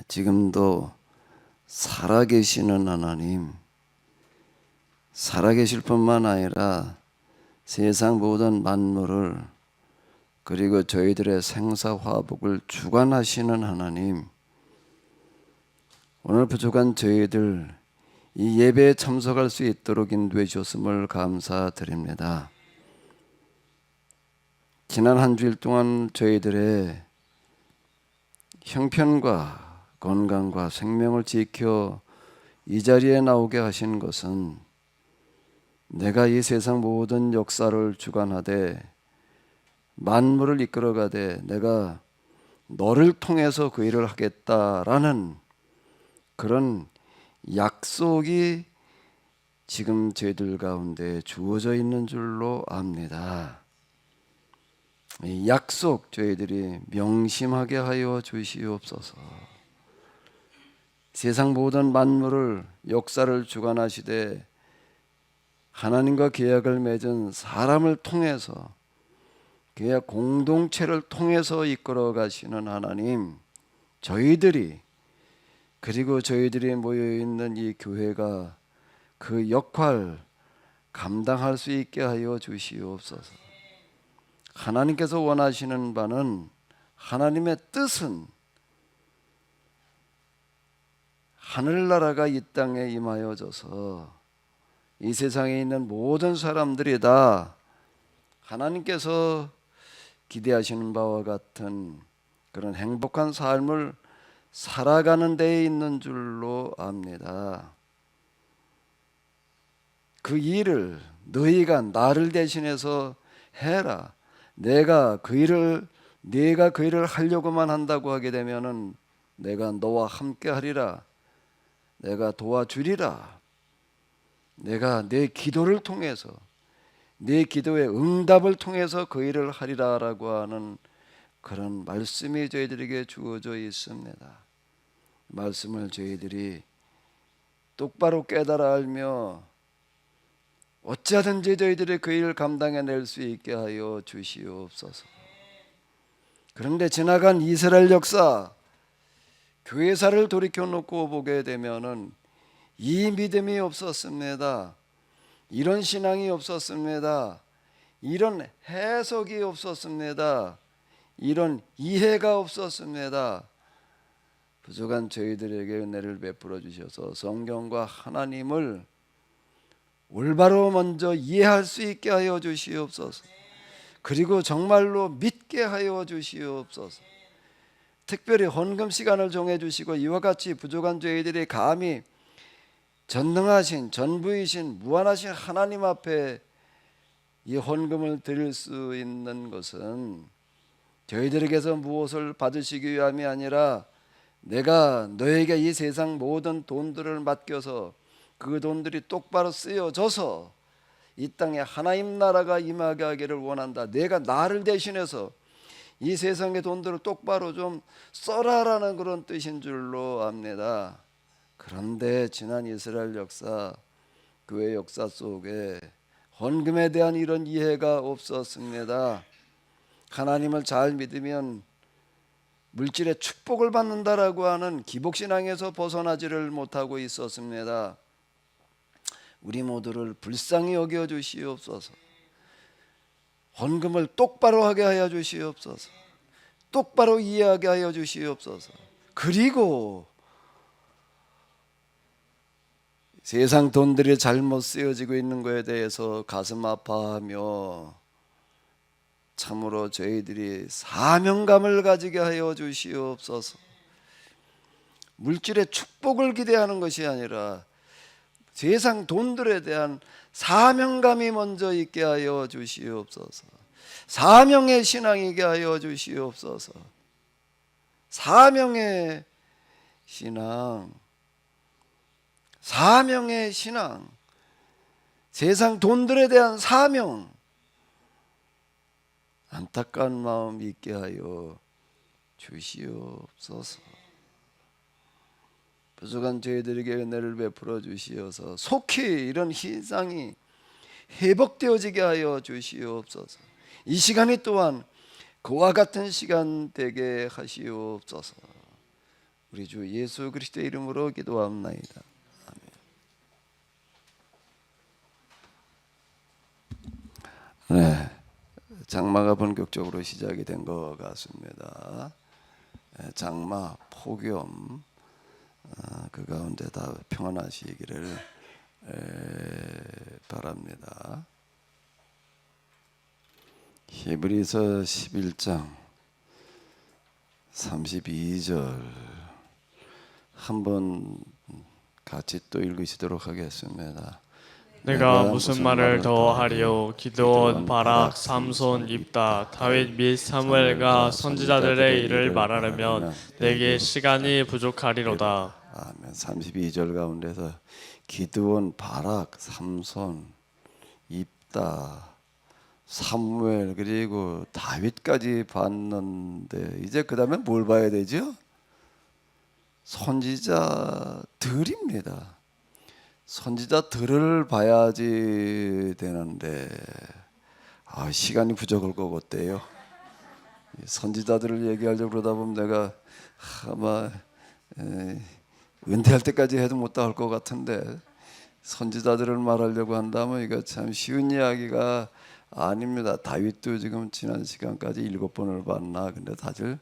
지금도 살아계시는 하나님, 살아계실 뿐만 아니라 세상 모든 만물을 그리고 저희들의 생사화복을 주관하시는 하나님, 오늘 부족한 저희들 이 예배에 참석할 수 있도록 인도해 주셨음을 감사드립니다. 지난 한 주일 동안 저희들의 형편과 건강과 생명을 지켜 이 자리에 나오게 하신 것은 내가 이 세상 모든 역사를 주관하되 만물을 이끌어가되 내가 너를 통해서 그 일을 하겠다라는 그런 약속이 지금 저희들 가운데 주어져 있는 줄로 압니다. 이 약속 저희들이 명심하게 하여 주시옵소서. 세상 모든 만물을 역사를 주관하시되 하나님과 계약을 맺은 사람을 통해서 계약 공동체를 통해서 이끌어 가시는 하나님, 저희들이 그리고 저희들이 모여있는 이 교회가 그 역할 감당할 수 있게 하여 주시옵소서. 하나님께서 원하시는 바는, 하나님의 뜻은 하늘나라가 이 땅에 임하여져서 이 세상에 있는 모든 사람들이 다 하나님께서 기대하시는 바와 같은 그런 행복한 삶을 살아가는 데에 있는 줄로 압니다. 그 일을 너희가 나를 대신해서 해라. 내가 그 일을 하려고만 한다고 하게 되면은 내가 너와 함께 하리라. 내가 도와주리라. 내가 내 기도를 통해서, 내 기도의 응답을 통해서 그 일을 하리라라고 하는 그런 말씀이 저희들에게 주어져 있습니다. 말씀을 저희들이 똑바로 깨달아 알며 어찌하든지 저희들이 그 일을 감당해낼 수 있게 하여 주시옵소서. 그런데 지나간 이스라엘 역사, 교회사를 돌이켜놓고 보게 되면은 이 믿음이 없었습니다. 이런 신앙이 없었습니다. 이런 해석이 없었습니다. 이런 이해가 없었습니다. 부족한 저희들에게 은혜를 베풀어 주셔서 성경과 하나님을 올바로 먼저 이해할 수 있게 하여 주시옵소서. 그리고 정말로 믿게 하여 주시옵소서. 특별히 헌금 시간을 정해 주시고 이와 같이 부족한 저희들이 감히 전능하신 전부이신 무한하신 하나님 앞에 이 헌금을 드릴 수 있는 것은 저희들에게서 무엇을 받으시기 위함이 아니라 내가 너에게 이 세상 모든 돈들을 맡겨서 그 돈들이 똑바로 쓰여져서 이 땅에 하나님 나라가 임하게 하기를 원한다. 내가 나를 대신해서 이 세상의 돈들을 똑바로 좀 써라라는 그런 뜻인 줄로 압니다. 그런데 지난 이스라엘 역사, 교회 역사 속에 헌금에 대한 이런 이해가 없었습니다. 하나님을 잘 믿으면 물질의 축복을 받는다라고 하는 기복신앙에서 벗어나지를 못하고 있었습니다. 우리 모두를 불쌍히 여겨 주시옵소서. 헌금을 똑바로 하게 하여 주시옵소서. 똑바로 이해하게 하여 주시옵소서. 그리고 세상 돈들이 잘못 쓰여지고 있는 것에 대해서 가슴 아파하며 참으로 저희들이 사명감을 가지게 하여 주시옵소서. 물질의 축복을 기대하는 것이 아니라 세상 돈들에 대한 사명감이 먼저 있게 하여 주시옵소서. 사명의 신앙이게 하여 주시옵소서. 사명의 신앙, 사명의 신앙, 세상 돈들에 대한 사명, 안타까운 마음 있게 하여 주시옵소서. 부족한 저희들에게 은혜를 베풀어 주시어서 속히 이런 신앙이 회복되어지게 하여 주시옵소서. 이 시간이 또한 그와 같은 시간 되게 하시옵소서. 우리 주 예수 그리스도의 이름으로 기도합나이다. 네, 장마가 본격적으로 시작이 된 것 같습니다. 장마, 폭염 그 가운데 다 평안하시기를 바랍니다. 히브리서 11장 32절 한번 같이 또 읽으시도록 하겠습니다. 내가 무슨 말을 더 하리요. 기드온, 바락, 삼손, 입다, 다윗 및 사무엘과 선지자들의 일을 말하려면 내게 시간이 부족하리로다. 아멘. 32절 가운데서 기드온, 바락, 삼손, 입다, 사무엘 그리고 다윗까지 봤는데 이제 그 다음에 뭘 봐야 되죠? 선지자들입니다. 선지자들을 봐야지 되는데 시간이 부족할 것 같대요. 선지자들을 얘기하려고 그러다 보면 내가 아마 은퇴할 때까지 해도 못다 할 것 같은데 선지자들을 말하려고 한다면 이거 참 쉬운 이야기가 아닙니다. 다윗도 지금 지난 시간까지 7번을 봤나. 근데 다들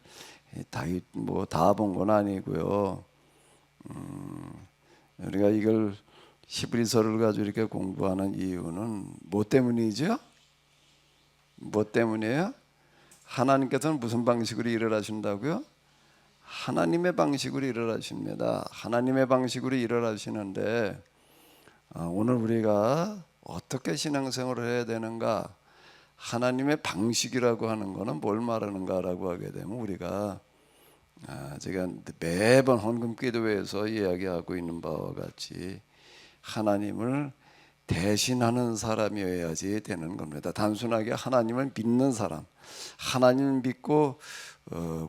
다윗 뭐 다 본 건 아니고요. 우리가 이걸 히브리서를 가지고 이렇게 공부하는 이유는 뭐 때문이죠? 뭐 때문이에요? 하나님께서는 무슨 방식으로 일을 하신다고요? 하나님의 방식으로 일을 하십니다. 하나님의 방식으로 일을 하시는데 오늘 우리가 어떻게 신앙생활을 해야 되는가? 하나님의 방식이라고 하는 것은 뭘 말하는가라고 하게 되면 우리가 제가 매번 헌금기도회에서 이야기하고 있는 바와 같이 하나님을 대신하는 사람이어야지 되는 겁니다. 단순하게 하나님을 믿는 사람, 하나님을 믿고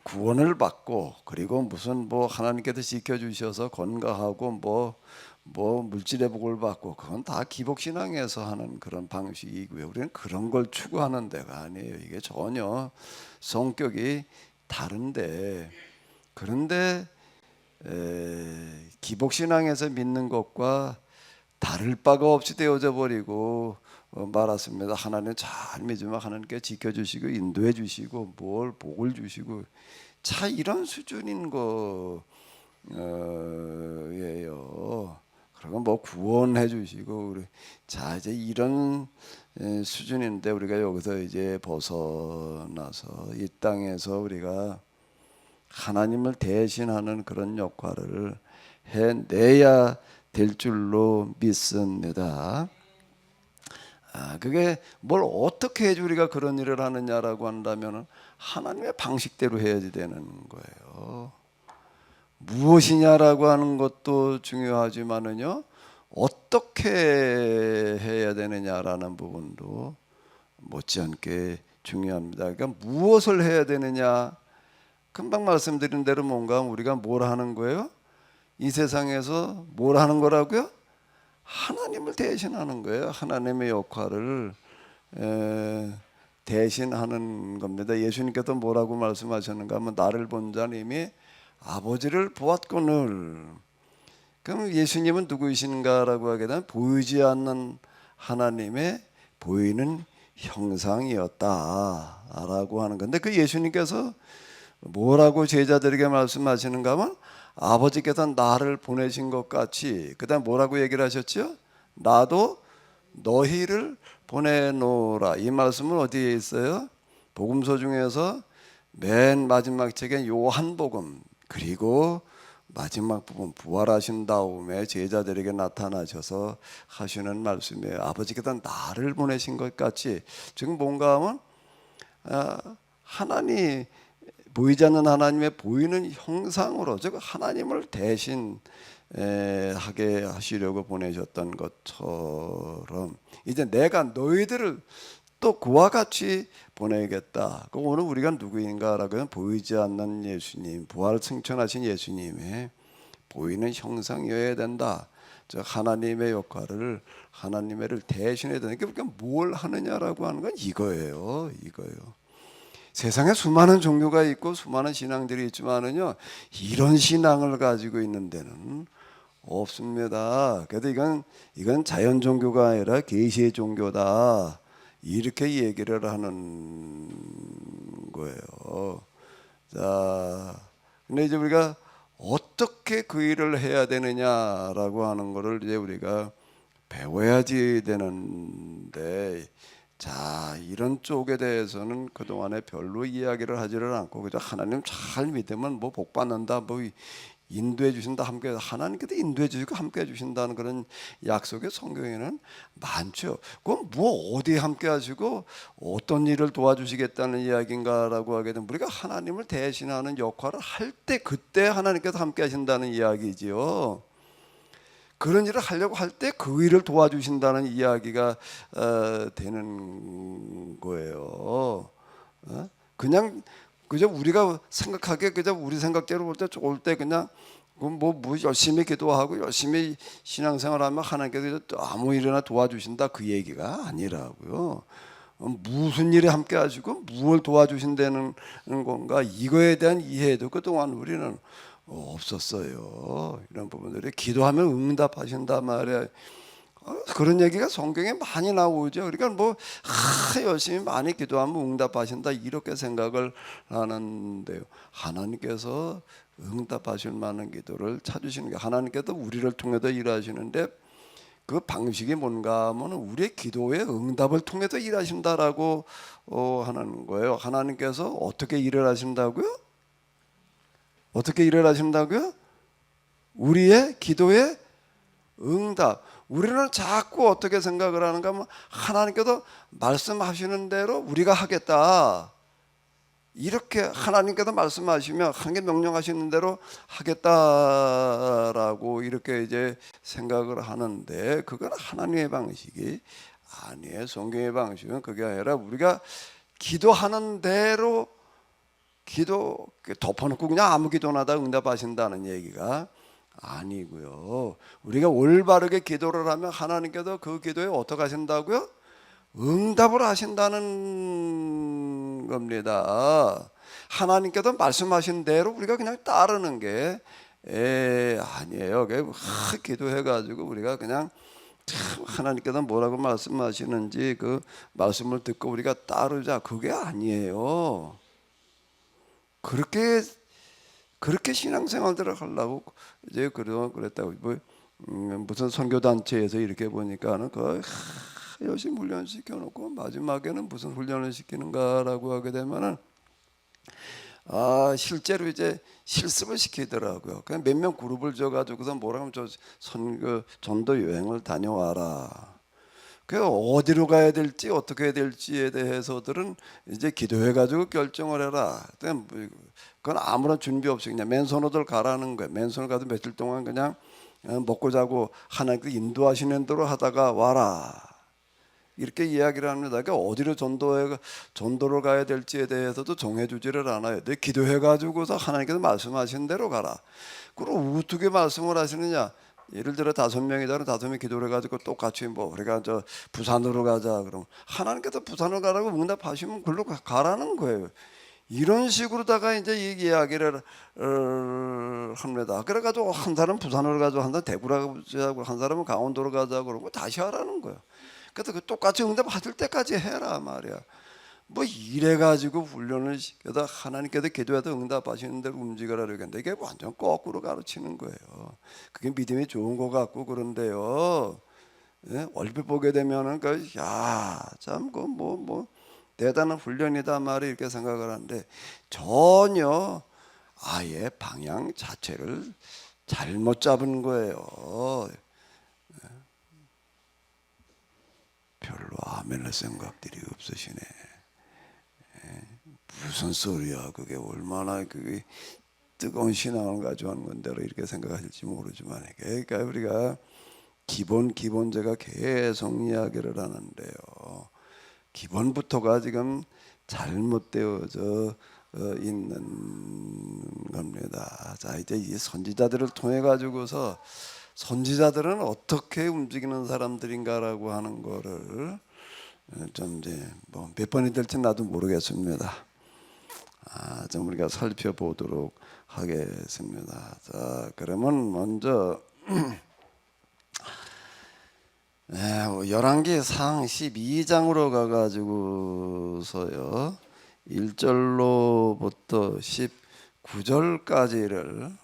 구원을 받고 그리고 무슨 뭐 하나님께서 지켜주셔서 건강하고 뭐 물질의 복을 받고 그건 다 기복신앙에서 하는 그런 방식이고요. 우리는 그런 걸 추구하는 데가 아니에요. 이게 전혀 성격이 다른데 그런데 기복신앙에서 믿는 것과 다를 바가 없이 되어져 버리고 말았습니다. 하나님 잘 믿으면 하나님께 지켜주시고 인도해 주시고 뭘 복을 주시고 자 이런 수준인 거예요. 그리고 뭐 구원해 주시고 우리 자 이제 이런 수준인데 우리가 여기서 이제 벗어나서 이 땅에서 우리가 하나님을 대신하는 그런 역할을 해내야 될 줄로 믿습니다. 그게 뭘 어떻게 해야지 우리가 그런 일을 하느냐라고 한다면 하나님의 방식대로 해야지 되는 거예요. 무엇이냐라고 하는 것도 중요하지만은요 어떻게 해야 되느냐라는 부분도 못지않게 중요합니다. 그러니까 무엇을 해야 되느냐 금방 말씀드린 대로 뭔가 우리가 뭘 하는 거예요? 이 세상에서 뭘 하는 거라고요? 하나님을 대신하는 거예요. 하나님의 역할을 대신하는 겁니다. 예수님께서 뭐라고 말씀하셨는가 하면 나를 본 자는 이미 아버지를 보았거늘. 그럼 예수님은 누구이신가라고 하게 되면 보이지 않는 하나님의 보이는 형상이었다라고 하는 건데 그 예수님께서 뭐라고 제자들에게 말씀하시는가 하면 아버지께서 나를 보내신 것 같이 그 다음 뭐라고 얘기를 하셨죠? 나도 너희를 보내노라. 이 말씀은 어디에 있어요? 복음서 중에서 맨 마지막 책에 요한복음 그리고 마지막 부분 부활하신 다음에 제자들에게 나타나셔서 하시는 말씀이에요. 아버지께서 나를 보내신 것 같이 지금 뭔가 하면 하나님 보이지 않는 하나님의 보이는 형상으로 즉 하나님을 대신 하게 하시려고 보내셨던 것처럼 이제 내가 너희들을 또 그와 같이 보내겠다. 오늘 우리가 누구인가라고 하면 보이지 않는 예수님, 부활 승천하신 예수님의 보이는 형상이어야 된다. 즉 하나님의 역할을 하나님을 대신해야 되는 게 우리가 뭘 하느냐라고 하는 건 이거예요. 세상에 수많은 종교가 있고 수많은 신앙들이 있지만은요, 이런 신앙을 가지고 있는 데는 없습니다. 그래도 이건 자연 종교가 아니라 계시의 종교다, 이렇게 얘기를 하는 거예요. 자, 근데 이제 우리가 어떻게 그 일을 해야 되느냐라고 하는 거를 이제 우리가 배워야지 되는데, 자, 이런 쪽에 대해서는 그동안에 별로 이야기를 하지를 않고 그저 하나님 잘 믿으면 뭐 복 받는다, 뭐 인도해 주신다, 함께 하나님께서 인도해 주시고 함께 해 주신다는 그런 약속의 성경에는 많죠. 그건 뭐 어디에 함께 하시고 어떤 일을 도와주시겠다는 이야기인가라고 하게 되면 우리가 하나님을 대신하는 역할을 할 때 그때 하나님께서 함께 하신다는 이야기지요. 그런 일을 하려고 할 때 그 일을 도와주신다는 이야기가 되는 거예요. 그냥 그저 우리가 생각하기에 그저 우리 생각대로 볼 때 좋을 때 그냥 뭐 열심히 기도하고 열심히 신앙생활하면 하나님께서 아무 일이나 도와주신다, 그 얘기가 아니라고요. 무슨 일에 함께 하시고 무엇을 도와주신다는 건가, 이거에 대한 이해도 그동안 우리는 없었어요. 이런 부분들이 기도하면 응답하신다 말이야. 그런 얘기가 성경에 많이 나오죠. 그러니까 뭐 열심히 많이 기도하면 응답하신다, 이렇게 생각을 하는데요. 하나님께서 응답하실 만한 기도를 찾으시는 게, 하나님께서 우리를 통해서 일하시는데 그 방식이 뭔가 하면 우리의 기도의 응답을 통해서 일하신다라고 하는 거예요. 하나님께서 어떻게 일을 하신다고요? 어떻게 일을 하신다고요? 우리의 기도의 응답. 우리는 자꾸 어떻게 생각을 하는가 하면 하나님께서 말씀하시는 대로 우리가 하겠다, 이렇게 하나님께서 말씀하시면 하나님께 명령하시는 대로 하겠다라고 이렇게 이제 생각을 하는데, 그건 하나님의 방식이 아니에요. 성경의 방식은 그게 아니라 우리가 기도하는 대로 기도 덮어놓고 그냥 아무 기도나 다 응답하신다는 얘기가 아니고요. 우리가 올바르게 기도를 하면 하나님께서 그 기도에 어떻게 하신다고요? 응답을 하신다는 겁니다. 하나님께서 말씀하신 대로 우리가 그냥 따르는 게 아니에요. 기도해가지고 우리가 그냥 참 하나님께서 뭐라고 말씀하시는지 그 말씀을 듣고 우리가 따르자, 그게 아니에요. 그렇게 신앙생활들을 하려고 이제 그랬다고. 무슨 선교단체에서 이렇게 보니까는 열심히 훈련시켜놓고 마지막에는 무슨 훈련을 시키는가라고 하게 되면은 실제로 이제 실습을 시키더라고요. 그냥 몇 명 그룹을 줘가지고서 뭐라고 하면 전도 여행을 다녀와라. 그 어디로 가야 될지 어떻게 해야 될지에 대해서들은 이제 기도해가지고 결정을 해라. 그건 아무런 준비 없이 그냥 맨손으로 가라는 거예요. 맨손을 가도 며칠 동안 그냥 먹고 자고 하나님께서 인도하시는 대로 하다가 와라, 이렇게 이야기를 합니다. 그러니까 어디로 전도를 가야 될지에 대해서도 정해주지를 않아요. 내 기도해가지고서 하나님께서 말씀하신 대로 가라. 그럼 어떻게 말씀을 하시느냐? 예를 들어 5명이잖아. 5명이 기도를 해가지고 똑같이 우리가 부산으로 가자. 그럼 하나님께서 부산으로 가라고 응답하시면 글로 가라는 거예요. 이런 식으로다가 이제 이 이야기를 합니다. 그래가지고 한 사람은 부산으로 가자, 한 사람은 대구로 가자고, 한 사람은 강원도로 가자 그러고 다시 하라는 거예요. 그래서 똑같이 응답하실 때까지 해라 말이야. 뭐 이래가지고 훈련을 시켜서 하나님께서 기도해도 응답하시는 대로 움직여라 그러는데, 이게 완전 거꾸로 가르치는 거예요. 그게 믿음이 좋은 것 같고 그런데요, 얼핏 보게 되면은 참 대단한 훈련이다 말이 이렇게 생각을 하는데, 전혀 아예 방향 자체를 잘못 잡은 거예요. 별로 아멘할 생각들이 없으시네. 무슨 소리야, 그게 얼마나 그게 뜨거운 신앙을 가지고 하는 건데로 이렇게 생각하실지 모르지만, 그러니까 우리가 기본 제가 계속 이야기를 하는데요, 기본부터가 지금 잘못되어져 있는 겁니다. 자, 이제 이 선지자들을 통해 가지고서 선지자들은 어떻게 움직이는 사람들인가라고 하는 거를 좀 이제 몇 번이 될지 나도 모르겠습니다. 좀 우리가 살펴보도록 하겠습니다. 자, 그러면 먼저 열왕기상 12장으로 가가지고서요 1절로부터 19절까지를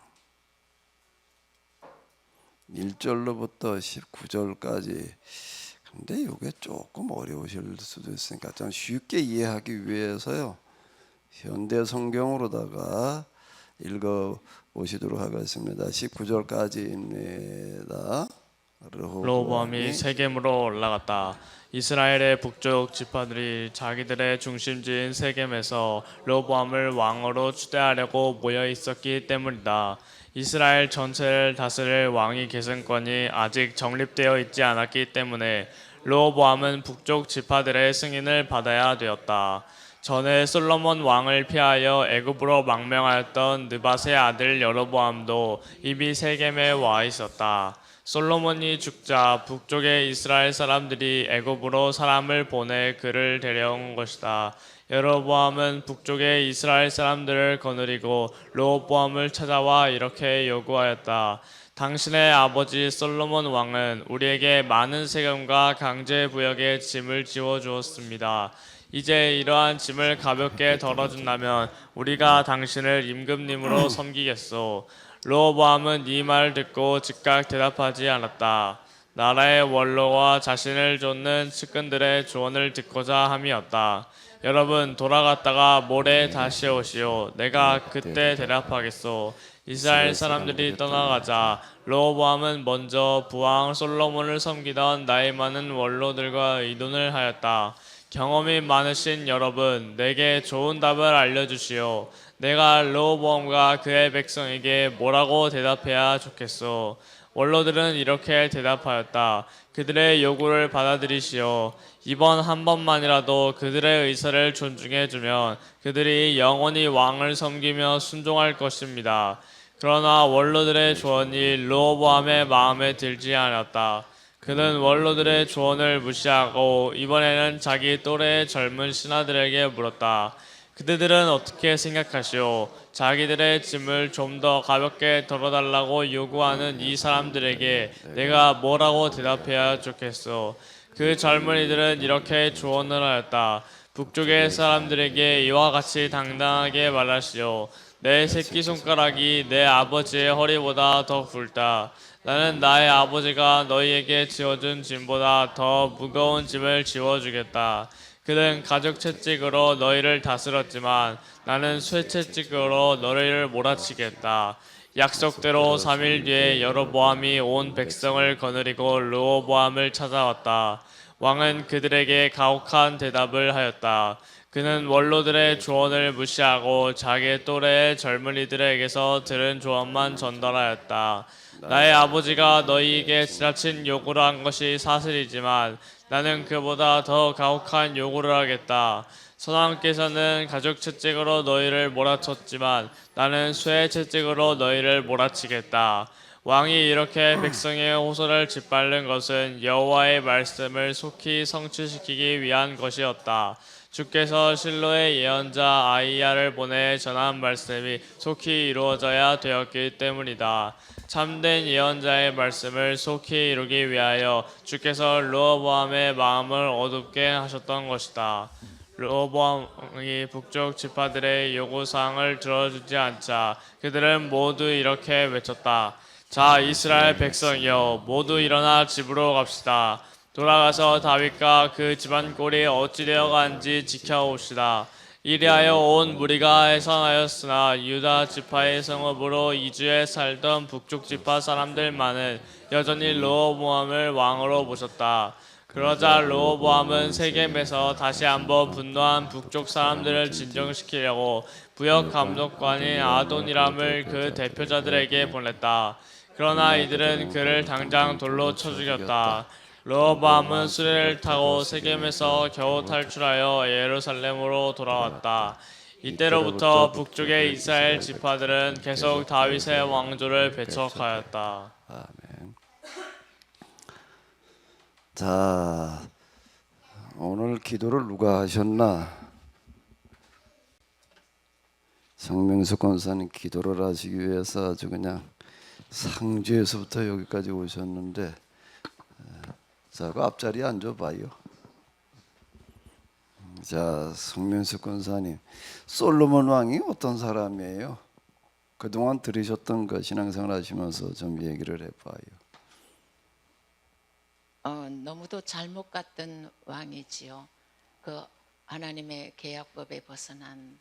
1절로부터 19절까지. 근데 이게 조금 어려우실 수도 있으니까 좀 쉽게 이해하기 위해서요 현대 성경으로다가 읽어 보시도록 하겠습니다. 19절까지입니다. 르호보암이 세겜으로 올라갔다. 이스라엘의 북쪽 지파들이 자기들의 중심지인 세겜에서 르호보암을 왕으로 추대하려고 모여 있었기 때문이다. 이스라엘 전체를 다스릴 왕위 계승권이 아직 정립되어 있지 않았기 때문에 르호보암은 북쪽 지파들의 승인을 받아야 되었다. 전에 솔로몬 왕을 피하여 애굽으로 망명하였던 느밧의 아들 여로보암도 이미 세겜에 와 있었다. 솔로몬이 죽자 북쪽의 이스라엘 사람들이 애굽으로 사람을 보내 그를 데려온 것이다. 여로보암은 북쪽의 이스라엘 사람들을 거느리고 르호보암을 찾아와 이렇게 요구하였다. 당신의 아버지 솔로몬 왕은 우리에게 많은 세금과 강제 부역의 짐을 지워주었습니다. 이제 이러한 짐을 가볍게 덜어준다면 우리가 당신을 임금님으로 섬기겠소. 르호보암은 이 말을 듣고 즉각 대답하지 않았다. 나라의 원로와 자신을 좇는 측근들의 조언을 듣고자 함이었다. 여러분 돌아갔다가 모레 다시 오시오. 내가 그때 대답하겠소. 이스라엘 사람들이 떠나가자 르호보암은 먼저 부왕 솔로몬을 섬기던 나이 많은 원로들과 의논을 하였다. 경험이 많으신 여러분, 내게 좋은 답을 알려주시오. 내가 르호보암과 그의 백성에게 뭐라고 대답해야 좋겠소? 원로들은 이렇게 대답하였다. 그들의 요구를 받아들이시오. 이번 한 번만이라도 그들의 의사를 존중해주면 그들이 영원히 왕을 섬기며 순종할 것입니다. 그러나 원로들의 조언이 르호보암의 마음에 들지 않았다. 그는 원로들의 조언을 무시하고 이번에는 자기 또래의 젊은 신하들에게 물었다. 그대들은 어떻게 생각하시오? 자기들의 짐을 좀 더 가볍게 덜어달라고 요구하는 이 사람들에게 내가 뭐라고 대답해야 좋겠소? 그 젊은이들은 이렇게 조언을 하였다. 북쪽의 사람들에게 이와 같이 당당하게 말하시오. 내 새끼손가락이 내 아버지의 허리보다 더 굵다. 나는 나의 아버지가 너희에게 지어준 짐보다 더 무거운 짐을 지워주겠다. 그는 가죽 채찍으로 너희를 다스렸지만 나는 쇠 채찍으로 너희를 몰아치겠다. 약속대로 3일 뒤에 여로보암이 온 백성을 거느리고 르호보암을 찾아왔다. 왕은 그들에게 가혹한 대답을 하였다. 그는 원로들의 조언을 무시하고 자기 또래의 젊은이들에게서 들은 조언만 전달하였다. 나의 아버지가 너희에게 지나친 요구를 한 것이 사실이지만 나는 그보다 더 가혹한 요구를 하겠다. 선왕께서는 가죽 채찍으로 너희를 몰아쳤지만 나는 쇠 채찍으로 너희를 몰아치겠다. 왕이 이렇게 백성의 호소를 짓밟는 것은 여호와의 말씀을 속히 성취시키기 위한 것이었다. 주께서 실로의 예언자 아이야를 보내 전한 말씀이 속히 이루어져야 되었기 때문이다. 참된 예언자의 말씀을 속히 이루기 위하여 주께서 르호보암의 마음을 어둡게 하셨던 것이다. 르호보암이 북쪽 지파들의 요구사항을 들어주지 않자 그들은 모두 이렇게 외쳤다. 자, 이스라엘 백성이여, 모두 일어나 집으로 갑시다. 돌아가서 다윗과 그 집안 꼴이 어찌 되어간지 지켜옵시다. 이리하여 온 무리가 해산하였으나 유다 지파의 성읍으로 이주해 살던 북쪽 지파 사람들만은 여전히 르호보암을 왕으로 모셨다. 그러자 르호보암은 세겜에서 다시 한번 분노한 북쪽 사람들을 진정시키려고 부역 감독관인 아도니람을 그 대표자들에게 보냈다. 그러나 이들은 그를 당장 돌로 쳐 죽였다. 르호보암은 수레를 타고 세겜에서 겨우 탈출하여 예루살렘으로 돌아왔다. 이때로부터 북쪽의 이스라엘 지파들은 계속 다윗의 왕조를 배척하였다. 아멘. 자, 오늘 기도를 누가 하셨나? 성명수 권사님 기도를 하시기 위해서 아주 그냥 상주에서부터 여기까지 오셨는데, 자, 그 앞자리에 앉아봐요. 자, 성명수 권사님, 솔로몬 왕이 어떤 사람이에요? 그동안 들으셨던 거 신앙생활 하시면서 좀 얘기를 해봐요. 너무도 잘못 갔던 왕이지요. 그 하나님의 계약법에 벗어난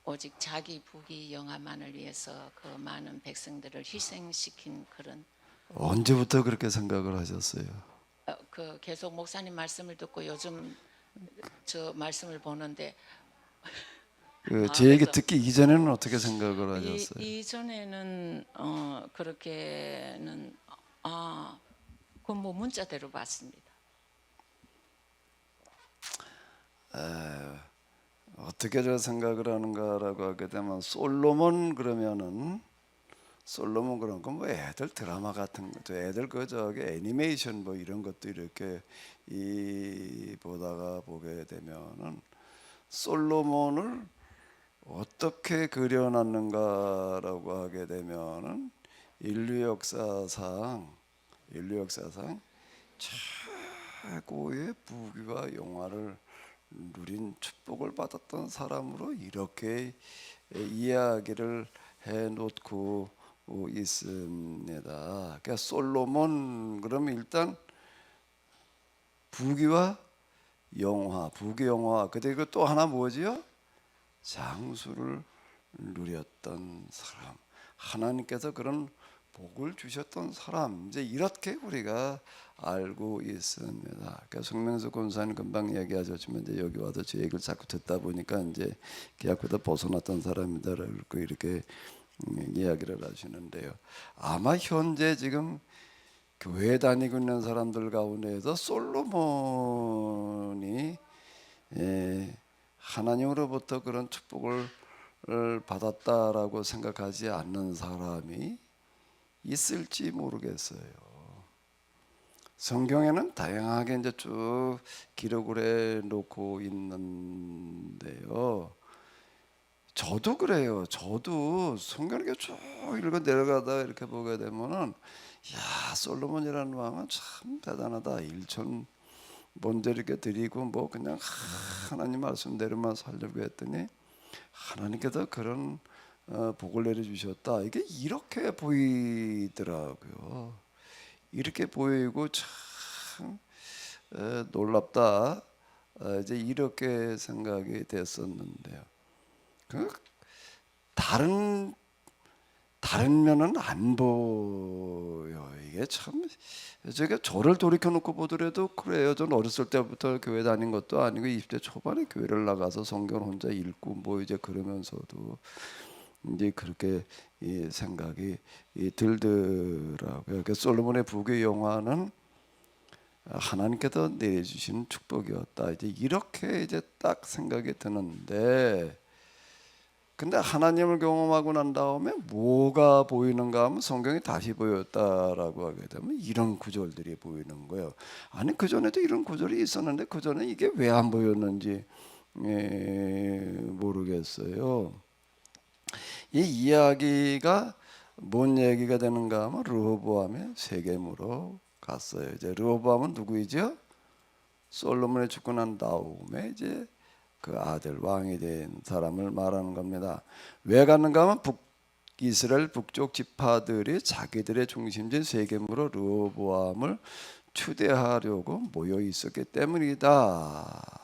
오직 자기 부귀 영화만을 위해서 그 많은 백성들을 희생시킨 그런 언제부터 그렇게 생각을 하셨어요? 그 계속 목사님 말씀을 듣고 요즘 저 말씀을 보는데 제 얘기 그래서 듣기 이전에는 어떻게 생각을 하셨어요? 이전에는 그렇게는 그 뭐 문자대로 봤습니다. 어떻게 저 생각을 하는가라고 하게 되면 솔로몬 그러면은 솔로몬 그런 거 뭐 애들 드라마 같은 것도 애들 그 저기 애니메이션 뭐 이런 것도 이렇게 보다가 보게 되면은 솔로몬을 어떻게 그려놨는가라고 하게 되면은 인류 역사상 최고의 부귀와 영화를 누린 축복을 받았던 사람으로 이렇게 이야기를 해놓고 있습니다. 그러니까 솔로몬 그러면 일단 부귀와 영화, 부귀 영화. 그리고 또 하나 뭐지요? 장수를 누렸던 사람. 하나님께서 그런 복을 주셨던 사람. 이제 이렇게 우리가 알고 있습니다. 그러니까 성명수 권사님 금방 얘기하셨지만 이제 여기 와서 제 얘기를 자꾸 듣다 보니까 이제 계약보다 벗어났던 사람이다라고 이렇게 이야기를 하시는데요. 아마 현재 지금 교회 다니고 있는 사람들 가운데에서 솔로몬이 하나님으로부터 그런 축복을 받았다라고 생각하지 않는 사람이 있을지 모르겠어요. 성경에는 다양하게 이제 쭉 기록을 해 놓고 있는데요. 저도 그래요. 저도 성경을 이렇게 쭉 읽어 내려가다 이렇게 보게 되면은 야, 솔로몬이라는 왕은 참 대단하다. 일천 먼저 이렇게 드리고 뭐 그냥 하나님 말씀대로만 살려고 했더니 하나님께서 그런 복을 내려주셨다. 이게 이렇게 보이더라고요. 이렇게 보이고 참 놀랍다. 이제 이렇게 생각이 됐었는데요. 그 다른 면은 안 보여. 이게 참 제가 저를 돌이켜 놓고 보더라도 그래요. 저는 어렸을 때부터 교회 다닌 것도 아니고 20대 초반에 교회를 나가서 성경 혼자 읽고 뭐 이제 그러면서도 이제 그렇게 이 생각이 들더라고요. 그러니까 솔로몬의 부귀 영화는 하나님께서 내려주신 축복이었다. 이제 이렇게 이제 딱 생각이 드는데, 근데 하나님을 경험하고 난 다음에 뭐가 보이는가 하면 성경이 다시 보였다라고 하게 되면 이런 구절들이 보이는 거예요. 아니 그 전에도 이런 구절이 있었는데 그 전에 이게 왜 안 보였는지 모르겠어요. 이 이야기가 뭔 얘기가 되는가 하면 르호보암의 세겜으로 갔어요. 이제 르호보암은 누구이죠? 솔로몬이 죽고 난 다음에 이제 그 아들 왕이 된 사람을 말하는 겁니다. 왜 갔는가 하면 이스라엘 북쪽 지파들이 자기들의 중심지인 세겜으로 르호보암을 추대하려고 모여 있었기 때문이다.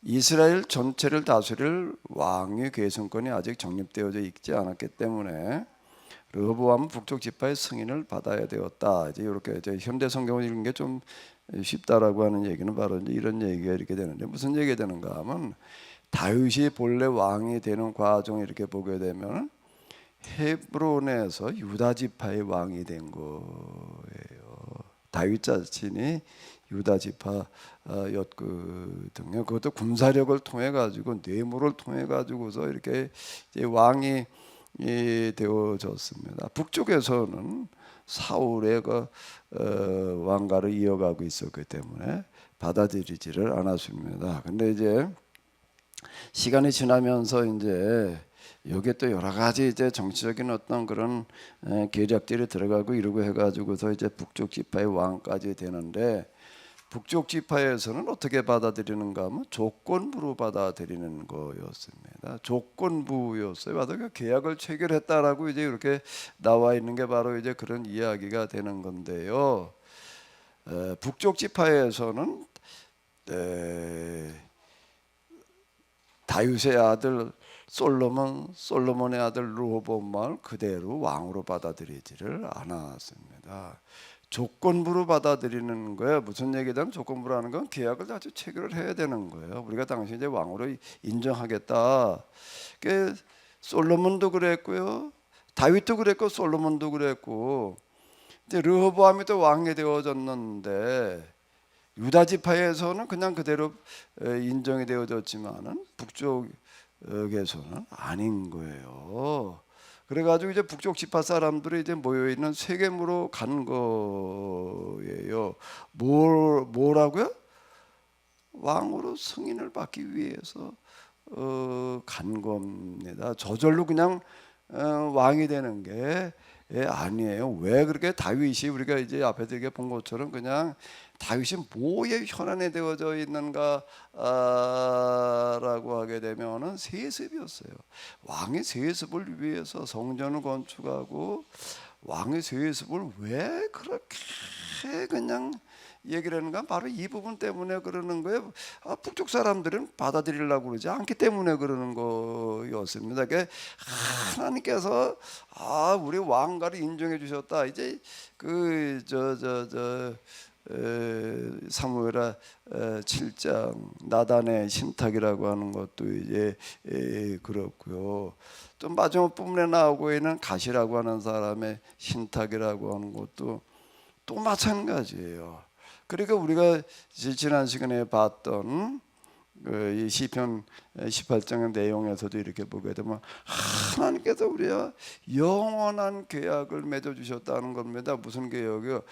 이스라엘 전체를 다스릴 왕의 계승권이 아직 정립되어져 있지 않았기 때문에 르호보암은 북쪽 지파의 승인을 받아야 되었다. 이제 이렇게 이제 현대 성경을 읽는 게 좀 쉽다라고 하는 얘기는 바로 이제 이런 얘기가 이렇게 되는데, 무슨 얘기가 되는가 하면 다윗이 본래 왕이 되는 과정을 이렇게 보게 되면 헤브론에서 유다 지파의 왕이 된 거예요. 다윗 자신이 유다 지파였거든요. 그것도 군사력을 통해 가지고 뇌물을 통해 가지고서 이렇게 이제 왕이 되어졌습니다. 북쪽에서는 사울의 그 왕가를 이어가고 있었기 때문에 받아들이지를 않았습니다. 근데 이제 시간이 지나면서 이제 여기에 또 여러 가지 이제 정치적인 어떤 그런 계략들이 들어가고 이러고 해가지고서 이제 북쪽 지파의 왕까지 되는데, 북쪽 지파에서는 어떻게 받아들이는가 하면 조건부로 받아들이는 거였습니다. 조건부였어요. 바로 그 계약을 체결했다라고 이제 이렇게 나와 있는 게 바로 이제 그런 이야기가 되는 건데요. 북쪽 지파에서는 다윗의 아들 솔로몬의 아들 르호보암을 그대로 왕으로 받아들이지를 않았습니다. 조건부로 받아들이는 거예요. 무슨 얘기든 조건부로 하는 건 계약을 아주 체결을 해야 되는 거예요. 우리가 당신 이제 왕으로 인정하겠다. 그 솔로몬도 그랬고요, 다윗도 그랬고, 솔로몬도 그랬고, 이제 르호보암이 또 왕이 되어졌는데 유다 지파에서는 그냥 그대로 인정이 되어졌지만은 북쪽에서는 아닌 거예요. 그래가지고 이제 북쪽 지파 사람들이 이제 모여 있는 세겜으로 간 거예요. 뭐라고요? 왕으로 승인을 받기 위해서 간 겁니다. 저절로 그냥 왕이 되는 게 아니에요. 왜 그렇게 다윗이, 우리가 이제 앞에서 이렇게 본 것처럼 그냥 다윗이 뭐에 현안에 되어져 있는가 라고 하게 되면은 세습이었어요. 왕의 세습을 위해서 성전을 건축하고, 왕의 세습을 왜 그렇게 그냥 얘기를 하는가, 바로 이 부분 때문에 그러는 거예요. 북쪽 사람들은 받아들이려고 그러지 않기 때문에 그러는 거였습니다. 그러니까 하나님께서 우리 왕가를 인정해 주셨다. 이제 사무엘하 7장 나단의 신탁이라고 하는 것도 이제 그렇고요. 또 마지막 부분에 나오고 있는 가시라고 하는 사람의 신탁이라고 하는 것도 또 마찬가지예요. 그러니까 우리가 지난 시간에 봤던 이 시편 18장의 내용에서도 이렇게 보게 되면 하나님께서 우리와 영원한 계약을 맺어주셨다는 겁니다. 무슨 계약이요?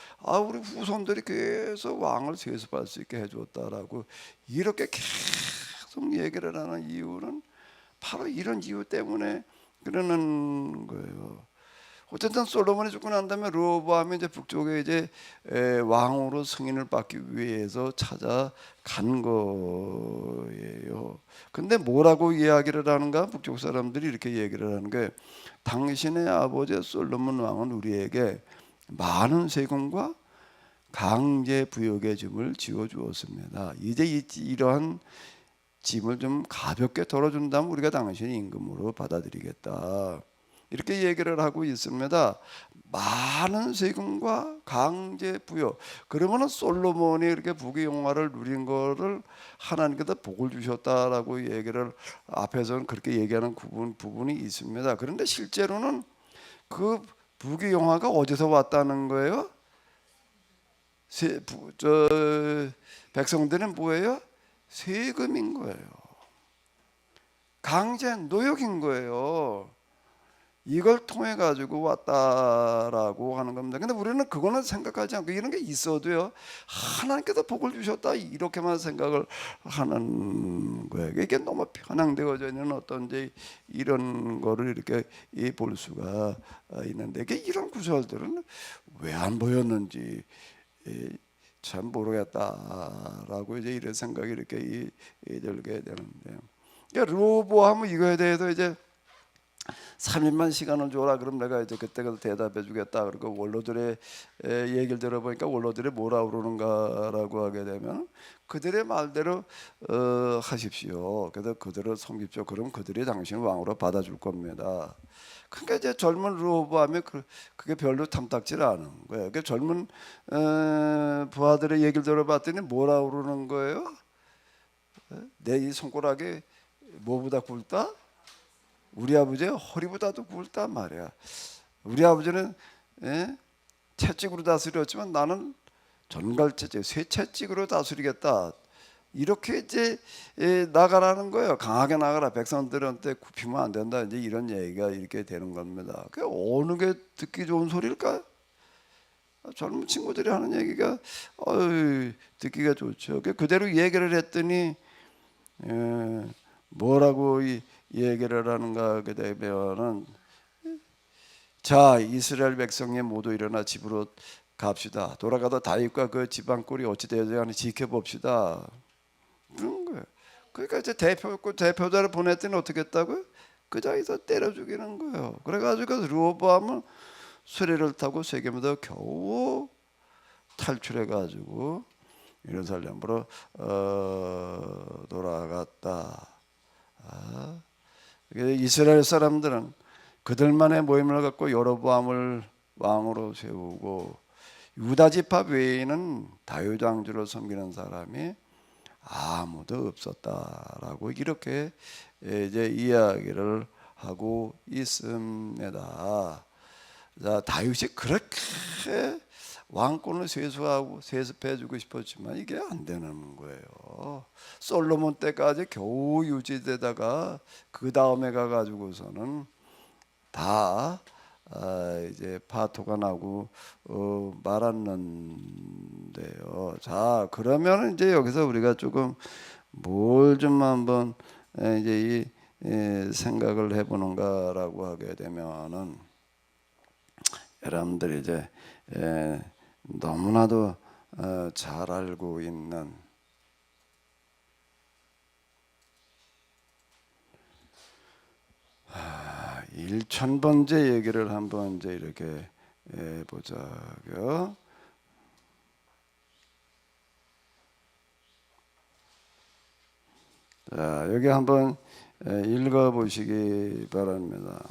우리 후손들이 계속 왕을 세습할 수 있게 해줬다라고 이렇게 계속 얘기를 하는 이유는 바로 이런 이유 때문에 그러는 거예요. 어쨌든 솔로몬이 죽고 난 다음에 르호보암이 이제 북쪽에 이제 왕으로 승인을 받기 위해서 찾아간 거예요. 근데 뭐라고 이야기를 하는가? 북쪽 사람들이 이렇게 얘기를 하는 게, 당신의 아버지 솔로몬 왕은 우리에게 많은 세금과 강제 부역의 짐을 지어 주었습니다. 이제 이러한 짐을 좀 가볍게 덜어준다면 우리가 당신의 임금으로 받아들이겠다. 이렇게 얘기를 하고 있습니다. 많은 세금과 강제 부여. 그러면은 솔로몬이 이렇게 부귀영화를 누린 거를 하나님께서 복을 주셨다라고 얘기를 앞에서는 그렇게 얘기하는 부분이 있습니다. 그런데 실제로는 그 부귀영화가 어디서 왔다는 거예요? 백성들은 뭐예요? 세금인 거예요. 강제 노역인 거예요. 이걸 통해 가지고 왔다라고 하는 겁니다. 근데 우리는 그거는 생각하지 않고, 이런 게 있어도요, 하나님께서 복을 주셨다 이렇게만 생각을 하는 거예요. 이게 너무 편향되어져 있는 어떤 이제 이런 거를 이렇게 볼 수가 있는데, 이런 구절들은 왜 안 보였는지 참 모르겠다라고 이제 이런 생각이 이렇게 들게 되는데요. 그러니까 르호보암은 이거에 대해서 이제 3일만 시간을 줘라. 그럼 내가 이제 그때 대답해 주겠다. 그리고 원로들의 얘기를 들어보니까 원로들이 뭐라 그러는가라고 하게 되면 그들의 말대로 하십시오. 그래서 그들을 섬깁시오. 그럼 그들이 당신을 왕으로 받아줄 겁니다. 그러니까 이제 젊은 르호보암이 그게 별로 탐탁질 않은 거예요. 그 젊은 부하들의 얘기를 들어봤더니 뭐라 그러는 거예요? 내 이 손가락이 뭐보다 굵다? 우리 아버지의 허리보다도 굵단 말이야. 우리 아버지는 채찍으로 다스렸지만 나는 전갈채찍, 쇠채찍으로 다스리겠다. 이렇게 이제 나가라는 거예요. 강하게 나가라. 백성들한테 굽히면 안 된다. 이제 이런 얘기가 이렇게 되는 겁니다. 그 어느 게 듣기 좋은 소리일까? 젊은 친구들이 하는 얘기가 듣기가 좋죠. 그대로 얘기를 했더니 뭐라고 이 얘기를 하는가 하게 되면은 자 이스라엘 백성이 모두 일어나 집으로 갑시다. 돌아가다 다윗과 그 집안 꼴이 어찌 되어야 하는지 지켜봅시다. 그런 거예요. 그러니까 이제 대표자를 보냈더니 어떻게 했다고요? 그 자리에서 때려 죽이는 거예요. 그래가지고 르호보암은 수레를 타고 세겜에서 겨우 탈출해가지고 예루살렘으로 돌아갔다. 이스라엘 사람들은 그들만의 모임을 갖고 여로보암을 왕으로 세우고 유다 지파 외에는 다윗 왕조를 섬기는 사람이 아무도 없었다라고 이렇게 이제 이야기를 하고 있습니다. 자, 다윗이 그렇게 왕권을 세습해주고 싶었지만 이게 안 되는 거예요. 솔로몬 때까지 겨우 유지되다가 그 다음에 가가지고서는 다 이제 파토가 나고 말았는데요. 자, 그러면 이제 여기서 우리가 조금 뭘 좀 한번 이제 생각을 해보는가라고 하게 되면은 여러분들이 이제 너무나도 잘 알고 있는 일천번째 얘기를 한번 이제 이렇게 보자고요. 자, 여기 한번 읽어 보시기 바랍니다.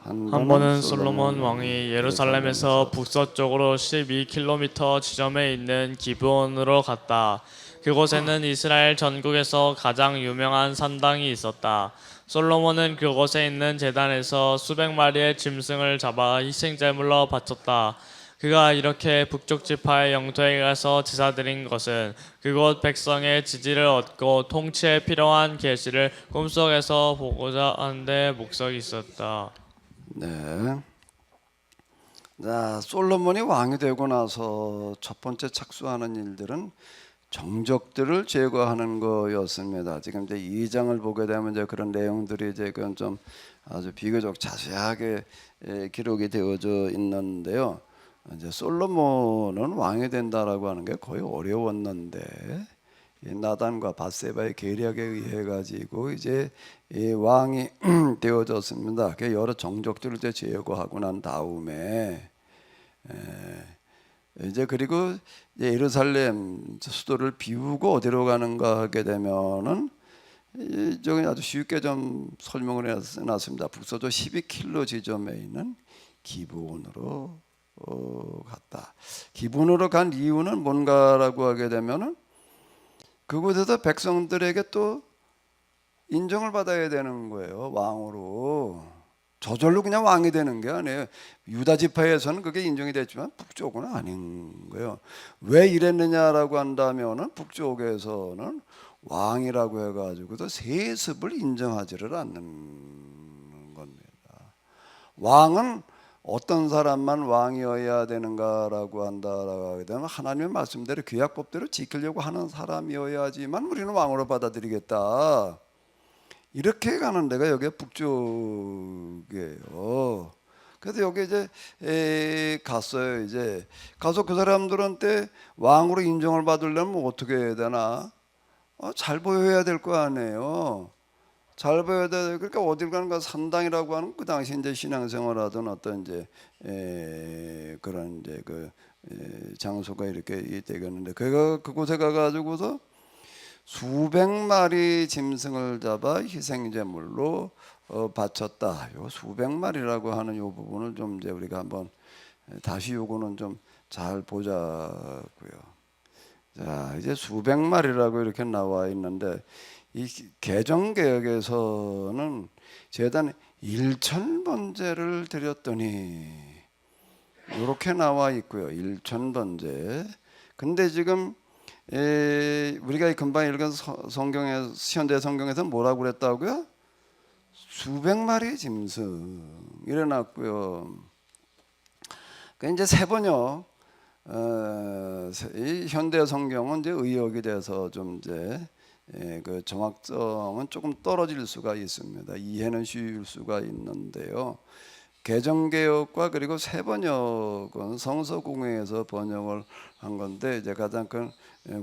한 번은 솔로몬 왕이 예루살렘에서 북서쪽으로 12km 지점에 있는 기브온으로 갔다. 그곳에는 이스라엘 전국에서 가장 유명한 산당이 있었다. 솔로몬은 그곳에 있는 제단에서 수백 마리의 짐승을 잡아 희생제물로 바쳤다. 그가 이렇게 북쪽 지파의 영토에 가서 제사드린 것은 그곳 백성의 지지를 얻고 통치에 필요한 계시를 꿈속에서 보고자 하는데 목적이 있었다. 네. 자, 솔로몬이 왕이 되고 나서 첫 번째 착수하는 일들은 정적들을 제거하는 거였습니다. 지금 이제 2장을 보게 되면 이제 그런 내용들이 이제 그건 좀 아주 비교적 자세하게 기록이 되어져 있는데요. 이제 솔로몬은 왕이 된다라고 하는 게 거의 어려웠는데 나단과 밧세바의 계략에 의해 가지고 이제 왕이 되어졌습니다. 여러 정적들을 이제 제거하고 난 다음에 이제 그리고 이제 예루살렘 수도를 비우고 어디로 가는가 하게 되면은 저기 아주 쉽게 좀 설명을 해놨습니다. 북서쪽 12km 지점에 있는 기브온으로 갔다. 기브온으로 간 이유는 뭔가라고 하게 되면은 그곳에서 백성들에게 또 인정을 받아야 되는 거예요. 왕으로. 저절로 그냥 왕이 되는 게 아니에요. 유다 지파에서는 그게 인정이 됐지만 북쪽은 아닌 거예요. 왜 이랬느냐라고 한다면은 북쪽에서는 왕이라고 해가지고도 세습을 인정하지를 않는 겁니다. 왕은 어떤 사람만 왕이어야 되는가라고 한다라고 하게 되면 하나님의 말씀대로 규약법대로 지키려고 하는 사람이어야지만 우리는 왕으로 받아들이겠다. 이렇게 가는 데가 여기 북쪽이에요. 그래서 여기 이제 갔어요. 이제 가서 그 사람들한테 왕으로 인정을 받으려면 어떻게 해야 되나? 잘 보여야 될 거 아니에요. 잘 보여야 돼. 그러니까 어딜 가는가 산당이라고 하는 그 당시 이제 신앙생활하던 어떤 이제 그런 이제 그 장소가 이렇게 되겠는데 그곳에 가가지고서 수백 마리 짐승을 잡아 희생제물로 바쳤다. 요 수백 마리라고 하는 요 부분을 좀 이제 우리가 한번 다시 요거는 좀 잘 보자고요. 자, 이제 수백 마리라고 이렇게 나와 있는데 이 개정개혁에서는 제단 1,000번제를 드렸더니 이렇게 나와 있고요. 1,000번제. 근데 지금 우리가 금방 읽은 성경에 현대 성경에서 뭐라고 그랬다고요? 수백 마리의 짐승 일어났고요. 이제 세 번역 이 현대 성경은 이제 의역이 돼서 좀 이제 그 정확성은 조금 떨어질 수가 있습니다. 이해는 쉬울 수가 있는데요. 개정개혁과 그리고 새번역은 성서공회에서 번역을 한 건데 이제 가장 큰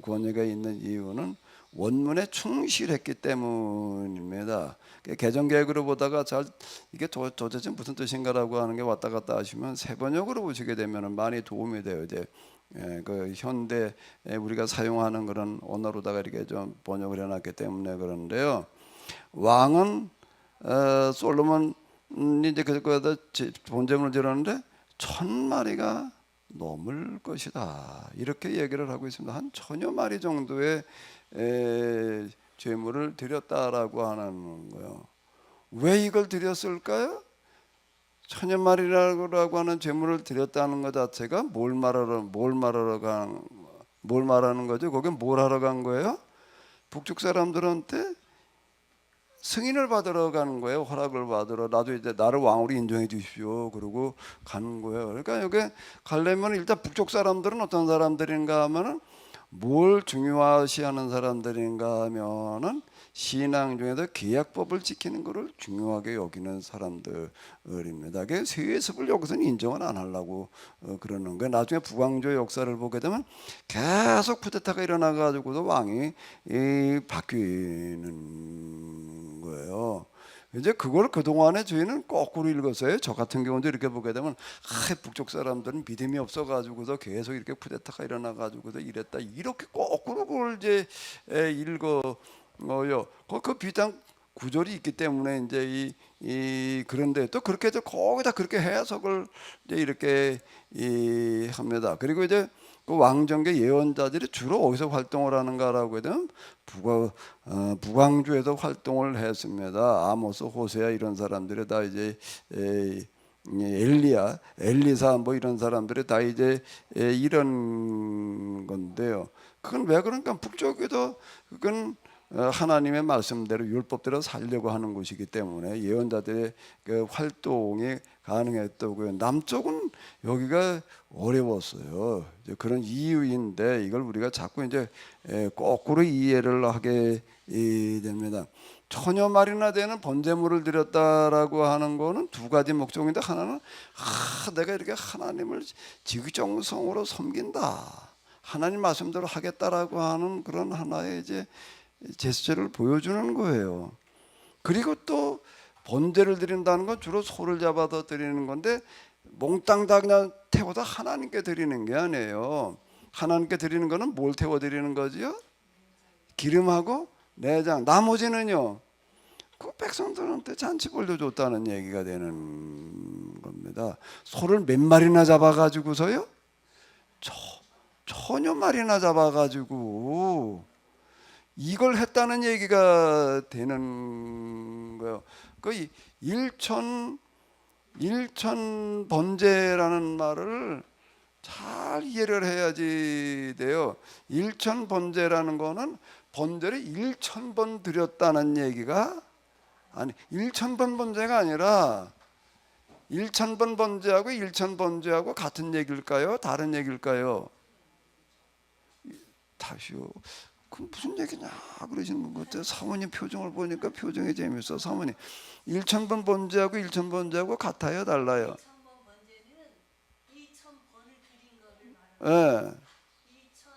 권위가 있는 이유는 원문에 충실했기 때문입니다. 개정개혁으로 보다가 잘 이게 도대체 무슨 뜻인가라고 하는 게 왔다 갔다 하시면 새번역으로 보시게 되면 많이 도움이 돼요. 이제 그 현대 우리가 사용하는 그런 언어로다가 이렇게 좀 번역을 해놨기 때문에 그런데요. 왕은 솔로몬 이제 그거다 본제물을 드렸는데 1000마리가 넘을 것이다 이렇게 얘기를 하고 있습니다. 한 1000여 마리 정도의 제물을 드렸다라고 하는 거예요. 왜 이걸 드렸을까요? 1000여 마리라고 하는 제물을 드렸다는 것 자체가 뭘 말하는 거죠? 거기 뭘 하러 간 거예요? 북쪽 사람들한테 승인을 받으러 가는 거예요. 허락을 받으러. 나도 이제 나를 왕으로 인정해 주십시오. 그러고 가는 거예요. 그러니까 여기 가려면 일단 북쪽 사람들은 어떤 사람들인가 하면은 뭘 중요시하는 사람들인가 하면은 신앙 중에서 계약법을 지키는 것을 중요하게 여기는 사람들입니다. 그 세습을 여기서는 인정을 안 하려고 그러는 거예요. 나중에 북왕조 역사를 보게 되면 계속 쿠데타가 일어나 가지고도 왕이 바뀌는 거예요. 이제 그걸 그동안에 저희는 거꾸로 읽었어요. 저 같은 경우도 이렇게 보게 되면 북쪽 사람들은 믿음이 없어가지고서 계속 이렇게 쿠데타가 일어나가지고서 이랬다 이렇게 거꾸로 그걸 이제 읽어요. 그 비단 구절이 있기 때문에 이제 그런데 또 그렇게 해서 거기다 그렇게 해석을 이제 이렇게 합니다. 그리고 이제 그 왕정계 예언자들이 주로 어디서 활동을 하는가라고 하면 북왕주에서 활동을 했습니다. 아모스, 호세아 이런 사람들이 다 이제 엘리야, 엘리사 뭐 이런 사람들이 다 이제 이런 건데요. 그건 왜 그런가? 북쪽에도 그건 하나님의 말씀대로 율법대로 살려고 하는 곳이기 때문에 예언자들의 그 활동이 가능했다고요. 남쪽은 여기가 어려웠어요. 이제 그런 이유인데 이걸 우리가 자꾸 이제 거꾸로 이해를 하게 됩니다. 1000여 마리나 되는 번제물을 드렸다라고 하는 거는 두 가지 목적인데 하나는 내가 이렇게 하나님을 지극정성으로 섬긴다. 하나님 말씀대로 하겠다라고 하는 그런 하나의 이제 제스처를 보여주는 거예요. 그리고 또 번제를 드린다는 건 주로 소를 잡아서 드리는 건데 몽땅 다 그냥 태워다 하나님께 드리는 게 아니에요. 하나님께 드리는 거는 뭘 태워 드리는 거지요? 기름하고 내장. 나머지는요. 그 백성들한테 잔치 벌려줬다는 얘기가 되는 겁니다. 소를 몇 마리나 잡아가지고서요? 1000여 마리나 잡아가지고 이걸 했다는 얘기가 되는 거예요. 그 일천 번제라는 말을 잘 이해를 해야지 돼요. 일천 번제라는 거는 번제를 1000번 드렸다는 얘기가 아니 1000번 번제가 아니라 1000번 번제하고 1000 번제하고 같은 얘기일까요? 다른 얘기일까요? 다시요. 그 무슨 얘기냐 그러시는 것 같아요. 사모님 표정을 보니까 표정이 재밌어. 사모님 1000번 번제하고 1000 번제하고 같아요? 달라요? 1000번 번제는 2000번을 드린 거를 말하는 예. 2000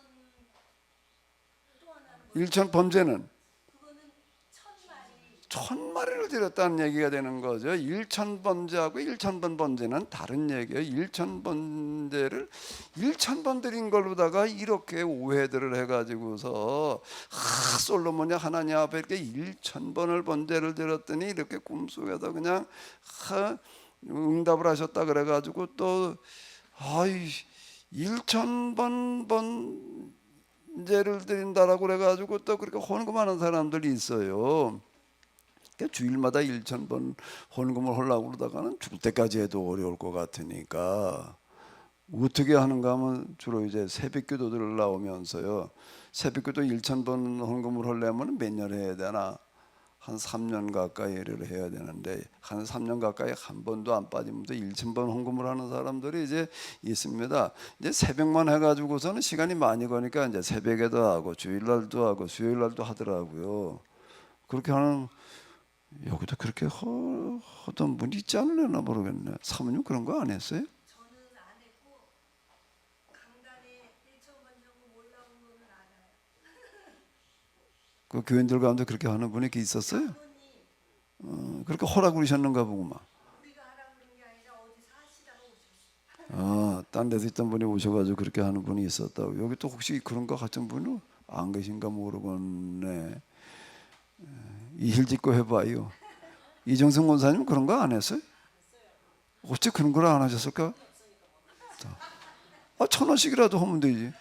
또 하나는 1000 번제는 그거는 1000마리 1000마리를 드렸다는 얘기가 되는 거죠. 1000 번제하고 1000번 번제는 다른 얘기예요. 1000 번제를 1000번 드린 걸로다가 이렇게 오해들을 해가지고서 솔로몬이 하나님 앞에 이렇게 1000번을 번제를 드렸더니 이렇게 꿈속에서 그냥 응답을 하셨다 그래가지고 또 1000번 번제를 드린다라고 그래가지고 또 그렇게 헌금하는 사람들이 있어요. 주일마다 1000번 헌금을 하려고 그러다가는 죽을 때까지 해도 어려울 것 같으니까 어떻게 하는가 하면 주로 이제 새벽기도들을 나오면서요. 새벽기도 1000번 헌금을 하려면 몇 년 해야 되나 한 3년 가까이를 해야 되는데 한 3년 가까이 한 번도 안 빠지면서 1,000번 헌금을 하는 사람들이 이제 있습니다. 이제 새벽만 해가지고서는 시간이 많이 거니까 이제 새벽에도 하고 주일날도 하고 수요일날도 하더라고요. 그렇게 하는 여기도 그렇게 하던 분이 있지 않으려나 모르겠네. 사모님 그런 거 안 했어요? 저는 안 했고 강단에 1,000번 정도 올라온 거는 알아요. 그 교인들 가운데 그렇게 하는 분이 있었어요? 부모님 그렇게 허락 그러셨는가 보구만. 우리가 하라고 그런 게 아니라 어디 사시다가 오셨어요. 딴 데서 있던 분이 오셔가지고 그렇게 하는 분이 있었다고. 여기 또 혹시 그런 거 같은 분은 안 계신가 모르겠네. 이힐 짓고 해봐요. 이정승 권사님 그런 거 안 했어요? 어째 그런 걸 안 하셨을까? 1,000원씩이라도 하면 되지.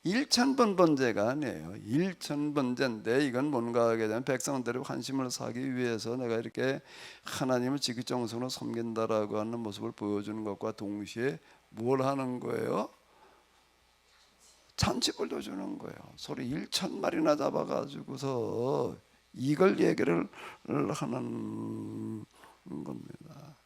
일천번 번제가 아니에요. 1,000번제인데 이건 뭔가 하게 되면 백성들의 환심을 사기 위해서 내가 이렇게 하나님을 지극정성으로 섬긴다라고 하는 모습을 보여주는 것과 동시에 뭘 하는 거예요? 잔치벌도 주는 거예요. 소리 1,000마리나 잡아가지고서 이걸 얘기를 하는 겁니다.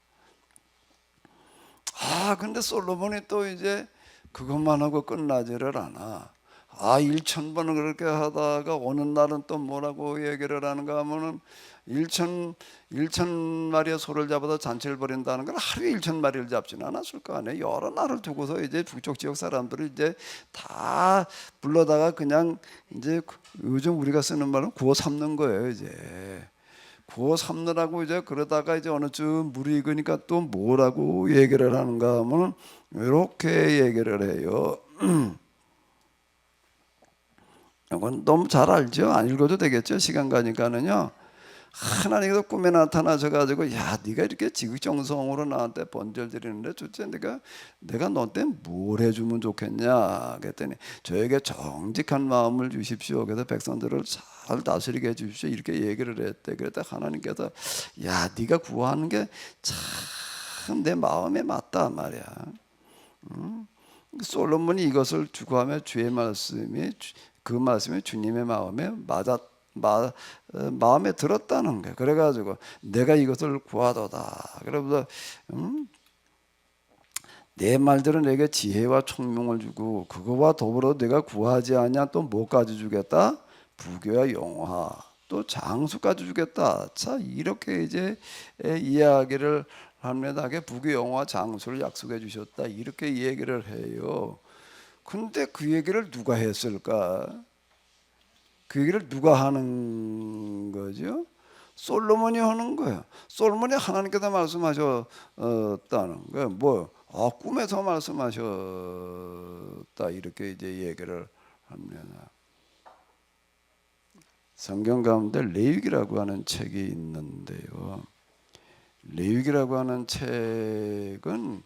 근데 솔로몬이 또 이제 그것만 하고 끝나지를 않아. 1,000번을 그렇게 하다가 어느 날은 또 뭐라고 얘기를 하는가 하면은 1,000마리의 소를 잡아서 잔치를 벌인다는 건 하루에 1,000마리를 잡지는 않았을 거 아니에요. 여러 날을 두고서 이제 북쪽 지역 사람들을 이제 다 불러다가 그냥 이제 요즘 우리가 쓰는 말은 구워 삶는 거예요. 이제 구워 삶느라고 이제 그러다가 이제 어느 쯤 물이 익으니까 또 뭐라고 얘기를 하는가 하면 이렇게 얘기를 해요. 이건 너무 잘 알죠? 안 읽어도 되겠죠? 시간 가니까는요. 하나님께서 꿈에 나타나셔가지고 야 네가 이렇게 지극정성으로 나한테 번제를 드리는데 도대체 내가 너한테 뭘 해주면 좋겠냐 그랬더니 저에게 정직한 마음을 주십시오. 그래서 백성들을 잘 다스리게 해주십시오. 이렇게 얘기를 했대. 그랬다 하나님께서 야 네가 구하는 게 참 내 마음에 맞다 말이야. 솔로몬이 이것을 주구하며 주의 말씀이 그 말씀이 주님의 마음에 마음에 들었다는 거예요. 그래가지고 내가 이것을 구하도다. 그러면서 내 말들은 내게 지혜와 총명을 주고 그거와 더불어 내가 구하지 않냐 또 뭐까지 주겠다? 부귀와 영화 또 장수까지 주겠다. 자 이렇게 이제 이야기를 합니다. 부귀 영화 장수를 약속해 주셨다. 이렇게 얘기를 해요. 근데 그 얘기를 누가 했을까? 그 얘기를 누가 하는 거죠? 솔로몬이 하는 거예요. 솔로몬이 하나님께서 말씀하셨다는 거예요. 꿈에서 말씀하셨다 이렇게 이제 얘기를 합니다. 성경 가운데 레위기라고 하는 책이 있는데요. 레위기라고 하는 책은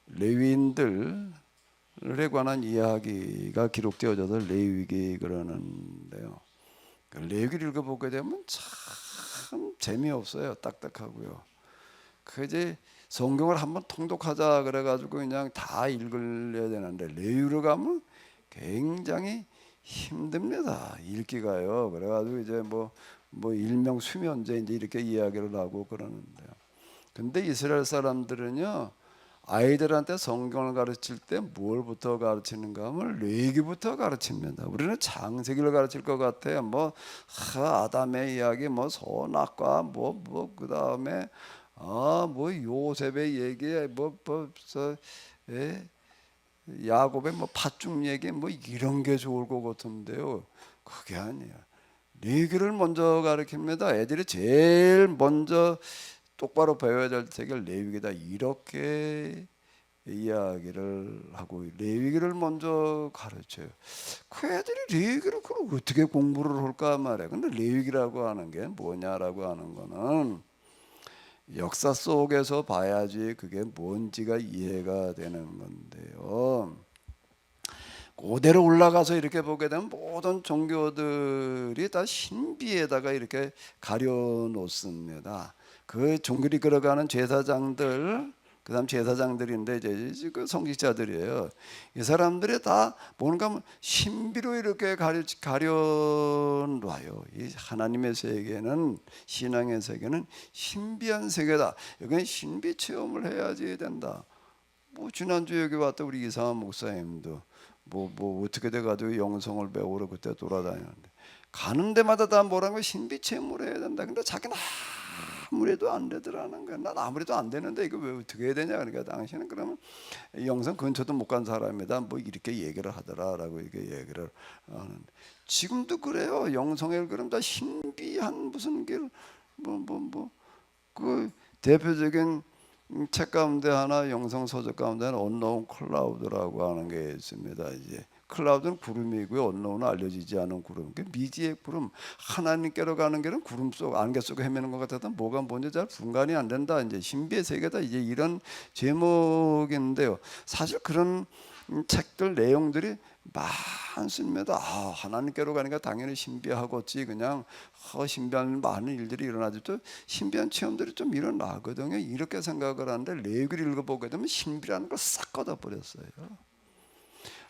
레위인들에 관한 이야기가 기록되어져서 레위기 그러는데요. 레위기를 읽어보게 되면 참 재미없어요. 딱딱하고요. 그 이제 성경을 한번 통독하자 그래가지고 그냥 다 읽으려야 되는데 레위기로 가면 굉장히 힘듭니다. 읽기가요. 그래가지고 이제 뭐 일명수면제 이제 이렇게 이야기를 하고 그러는데요. 근데 이스라엘 사람들은요. 아이들한테 성경을 가르칠 때 뭘부터 가르치는가 하면 레위기부터 가르칩니다. 우리는 창세기를 가르칠 것 같아요. 아담의 이야기, 선악과, 그다음에 요셉의 얘기, 야곱의 팥죽 얘기, 이런 게 좋을 것 같은데요. 그게 아니야. 레위기를 먼저 가르칩니다. 애들이 제일 먼저 똑바로 배워야 될 책이 레위기다. 이렇게 이야기를 하고 레위기를 먼저 가르쳐요. 그 애들이 레위기를 그럼 어떻게 공부를 할까 말이야. 근데 레위기라고 하는 게 뭐냐라고 하는 거는 역사 속에서 봐야지 그게 뭔지가 이해가 되는 건데요. 그대로 올라가서 이렇게 보게 되면 모든 종교들이 다 신비에다가 이렇게 가려놓습니다. 그 종교를 이끌어가는 제사장들 그다음 제사장들인데 이제 그 성직자들이에요. 이 사람들이 다 뭔가 신비로 이렇게 가려놔요. 이 하나님의 세계는, 신앙의 세계는 신비한 세계다. 여기는 신비 체험을 해야지 된다. 뭐 지난주 여기 왔다 우리 이상한 목사님도 뭐 어떻게 돼가지고 영성을 배우러 그때 돌아다녔는데, 가는 데마다 다 뭐라고 신비 체험을 해야 된다. 근데 자기는 아무래도 안 되더라는 거야. 난 아무래도 안 되는데 이거 왜 어떻게 해야 되냐. 그러니까 당신은 그러면 영성 근처도 못 간 사람이다. 뭐 이렇게 얘기를 하더라라고 이렇게 얘기를 하는데, 지금도 그래요. 영성을 그럼 다 신비한 무슨 길 그 대표적인 책 가운데 하나, 영성 서적 가운데 하나 언노운 클라우드라고 하는 게 있습니다. 이제 클라우드는 구름이고요, 언노운은 알려지지 않은 구름. 그 미지의 구름, 하나님께로 가는 길은 구름 속 안개 속에 헤매는 것 같아도 뭐가 뭔지 잘 분간이 안 된다. 이제 신비의 세계다. 이제 이런 제목인데요. 사실 그런 책들 내용들이 많습니다. 하나님께로 가니까 당연히 신비하겠지. 그냥 신비한 많은 일들이 일어나죠. 또 신비한 체험들이 좀 일어나거든요. 이렇게 생각을 하는데 레위기를 읽어보게 되면 신비라는 걸 싹 걷어버렸어요.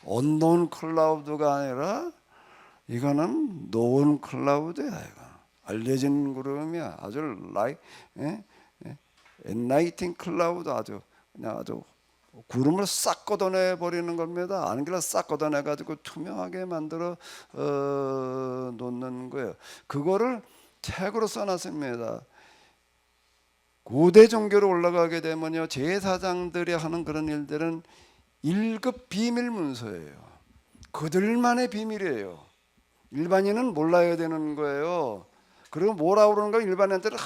언노운 클라우드가 아니라 이거는 노운 클라우드야. 이거 알려진 구름이야. 아주 엔라이팅 클라우드, 아주 그냥 아주 구름을 싹 걷어내 버리는 겁니다. 안개를 싹 걷어내 가지고 투명하게 만들어 놓는 거예요. 그거를 책으로 써놨습니다. 고대 종교로 올라가게 되면요, 제사장들이 하는 그런 일들은 1급 비밀 문서예요. 그들만의 비밀이에요. 일반인은 몰라야 되는 거예요. 그리고 뭐라고 그러는가, 일반인들은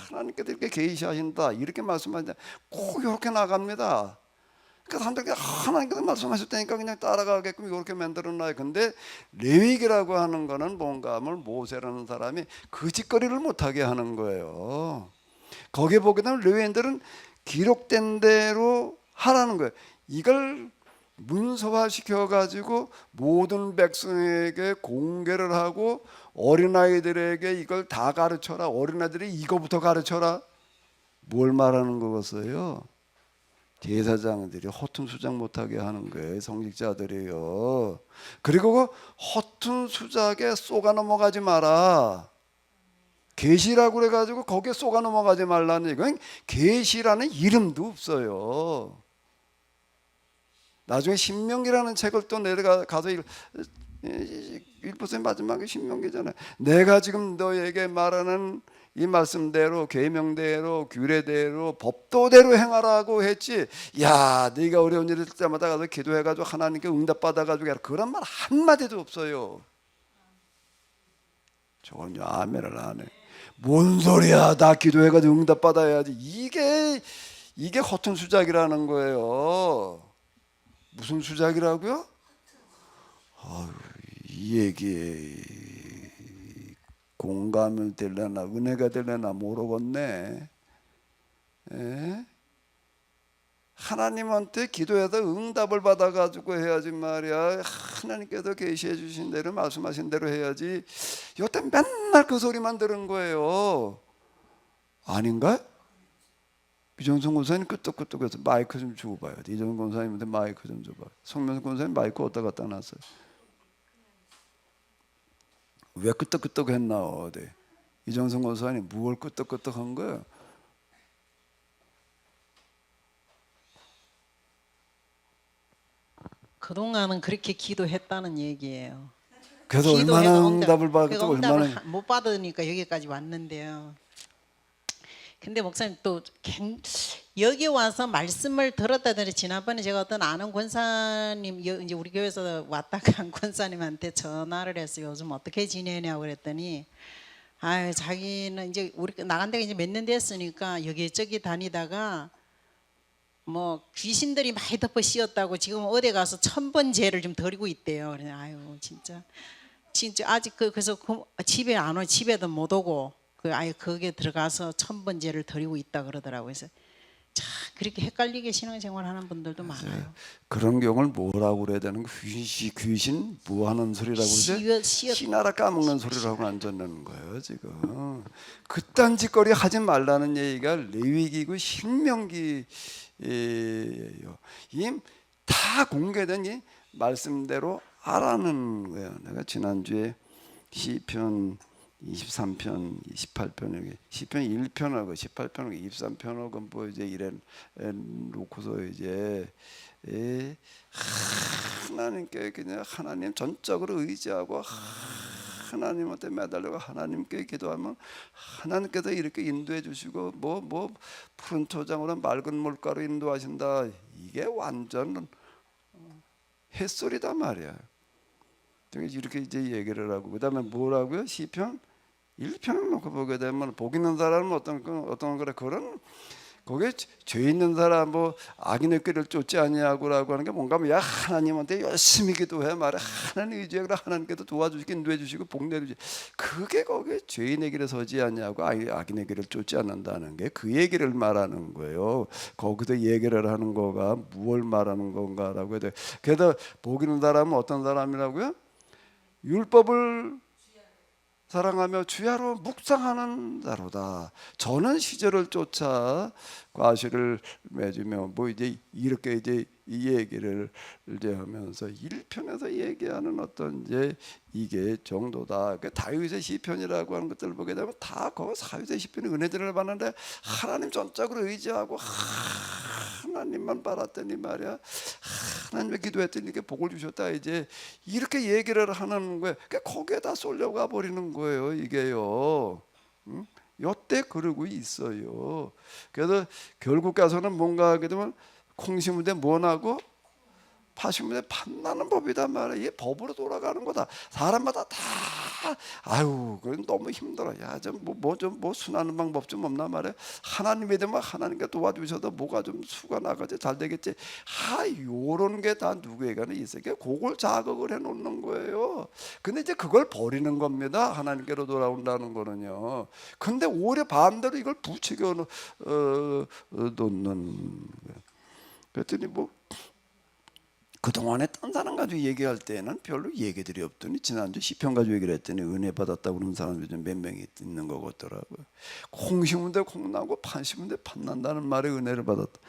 하나님께서 이렇게 계시하신다 이렇게 말씀하시는데 꼭 이렇게 나갑니다. 그러니까 사람들이 하나님께서 말씀하셨다니까 그냥 따라가게끔 이렇게 만들어놔요. 근데 레위기라고 하는 거는 뭔가 하면 모세라는 사람이 그 짓거리를 못하게 하는 거예요. 거기에 보게 되면 레위인들은 기록된 대로 하라는 거예요. 이걸 문서화 시켜가지고 모든 백성에게 공개를 하고 어린아이들에게 이걸 다 가르쳐라. 어린아이들이 이거부터 가르쳐라. 뭘 말하는 거겠어요? 제사장들이 허튼 수작 못하게 하는 거예요. 성직자들이요. 그리고 그 허튼 수작에 쏘가 넘어가지 마라. 계시라고 그래가지고 거기에 쏘가 넘어가지 말라는 얘기는, 계시라는 이름도 없어요. 나중에 신명기라는 책을 또 내려가서 일부의 마지막에 신명기잖아요. 내가 지금 너에게 말하는 이 말씀대로, 계명대로, 규례대로, 법도대로 행하라고 했지. 야, 네가 어려운 일 있을 때마다 가서 기도해가지고 하나님께 응답받아가지고 해라. 그런 말 한마디도 없어요. 저건요, 아멘을 안 해. 뭔 소리야? 나 기도해가지고 응답받아야지. 이게 허튼 수작이라는 거예요. 무슨 수작이라고요? 이 얘기에 공감을 되려나 은혜가 되려나 모르겠네. 하나님한테 기도해서 응답을 받아가지고 해야지 말이야. 하나님께서 계시해 주신 대로, 말씀하신 대로 해야지. 여태 맨날 그 소리만 들은 거예요. 아닌가? 이정선 권사님 끄떡끄떡해서 마이크 좀 주고 봐요. 이정선 권사님한테 마이크 좀 줘봐요. 송명수 권사님 마이크 어디다 갖다 놨어요? 왜 끄떡끄떡했나 어디? 이정선 권사님 무얼 끄떡끄떡한 거예요? 그동안은 그렇게 기도했다는 얘기예요. 그래서 얼마나 응답을 받고 얼마나 못 받으니까 여기까지 왔는데요. 근데 목사님 또 여기 와서 말씀을 들었다더니, 지난번에 제가 어떤 아는 권사님, 이제 우리 교회에서 왔다 간 권사님한테 전화를 해서 요즘 어떻게 지내냐고 그랬더니, 자기는 이제 우리 나간 데가 이제 몇 년 됐으니까 여기저기 다니다가 뭐 귀신들이 많이 덮어 씌었다고 지금 어디 가서 1000번 죄를 좀 드리고 있대요. 그래, 진짜 아직 그래서 집에 안 오, 집에도 못 오고 아예 거기에 들어가서 1000번 죄를 드리고 있다 그러더라고요. 그래서 참 그렇게 헷갈리게 신앙생활하는 분들도 많아요. 그런 경우를 뭐라고 그래야 되는 거? 귀신 뭐 하는 소리라고 그러지? 씨나라 까먹는 소리라고 앉았는 거예요 지금. 그딴 짓거리 하지 말라는 얘기가 레위기고 신명기예요. 다 공개된 이 말씀대로 하라는 거예요. 내가 지난주에 시편 23편, 28편 여기 시편 1편하고 18편하고 23편하고 뭐 이제 이래 놓고서 이제 하나님께 그냥 하나님 전적으로 의지하고 하나님한테 매달리고 하나님께 기도하면 하나님께서 이렇게 인도해 주시고 뭐 푸른 초장으로 맑은 물가로 인도하신다. 이게 완전 햇소리다 말이야. 이렇게 이제 얘기를 하고 그다음에 뭐라고요? 시편 1편을 놓고 보게 되면 복 있는 사람은 어떤 거래 그런 거기에 죄 있는 사람 뭐 악인의 길을 쫓지 아니하고라고 하는 게 뭔가 하면 야 하나님한테 열심히 기도해 말해 하나님 의지해 그래 하나님께서 도와주시고 인도해 주시고 복 내주시 그게 거기에 죄인의 길에 서지 아니하고 악인의 길을 쫓지 않는다는 게 그 얘기를 말하는 거예요. 거기서 얘기를 하는 거가 무엇을 말하는 건가라고 해야 돼. 그래서 복 있는 사람은 어떤 사람이라고요? 율법을 사랑하며 주야로 묵상하는 자로다. 저는 시절을 쫓아 과실을 맺으며 뭐 이제 이렇게 이제 이 얘기를 이제 하면서 1편에서 얘기하는 어떤 이제 이게 정도다. 그 다윗의 시편이라고 하는 것들을 보게 되면 다 그 다윗의 시편이 은혜들을 받는데 하나님 전적으로 의지하고 하나님만 바랐더니 말이야. 하나님의 기도했더니 이렇게 복을 주셨다. 이제 이렇게 얘기를 하는 거예요. 그러니까 거기에다 쏠려가 버리는 거예요. 이게요. 여태 그러고 있어요. 그래서 결국 가서는 뭔가 하게 되면 콩 심을 때 뭐 나고 파 심을 때 팥나는 법이단 말이야. 이게 법으로 돌아가는 거다. 사람마다 다 아유 그건 너무 힘들어. 야 좀 뭐 순하는 방법 좀 없나 말이야. 하나님 믿으면 하나님께 도와주셔도 뭐가 좀 수가 나가지 잘 되겠지. 요런 게 다 누구에게는 있어요. 그걸 자극을 해 놓는 거예요. 근데 이제 그걸 버리는 겁니다. 하나님께로 돌아온다는 거는요. 근데 오히려 반대로 이걸 부추겨 놓는 거예요. 그랬더니 뭐 그동안에 딴 사람 가지고 얘기할 때는 별로 얘기들이 없더니 지난주 시편 가지고 얘기를 했더니 은혜 받았다고 그러는 사람들이 좀 몇 명이 있는 것 같더라고요. 콩 심은 데 콩 나고 팥 심은 데 팥 난다는 말에 은혜를 받았다.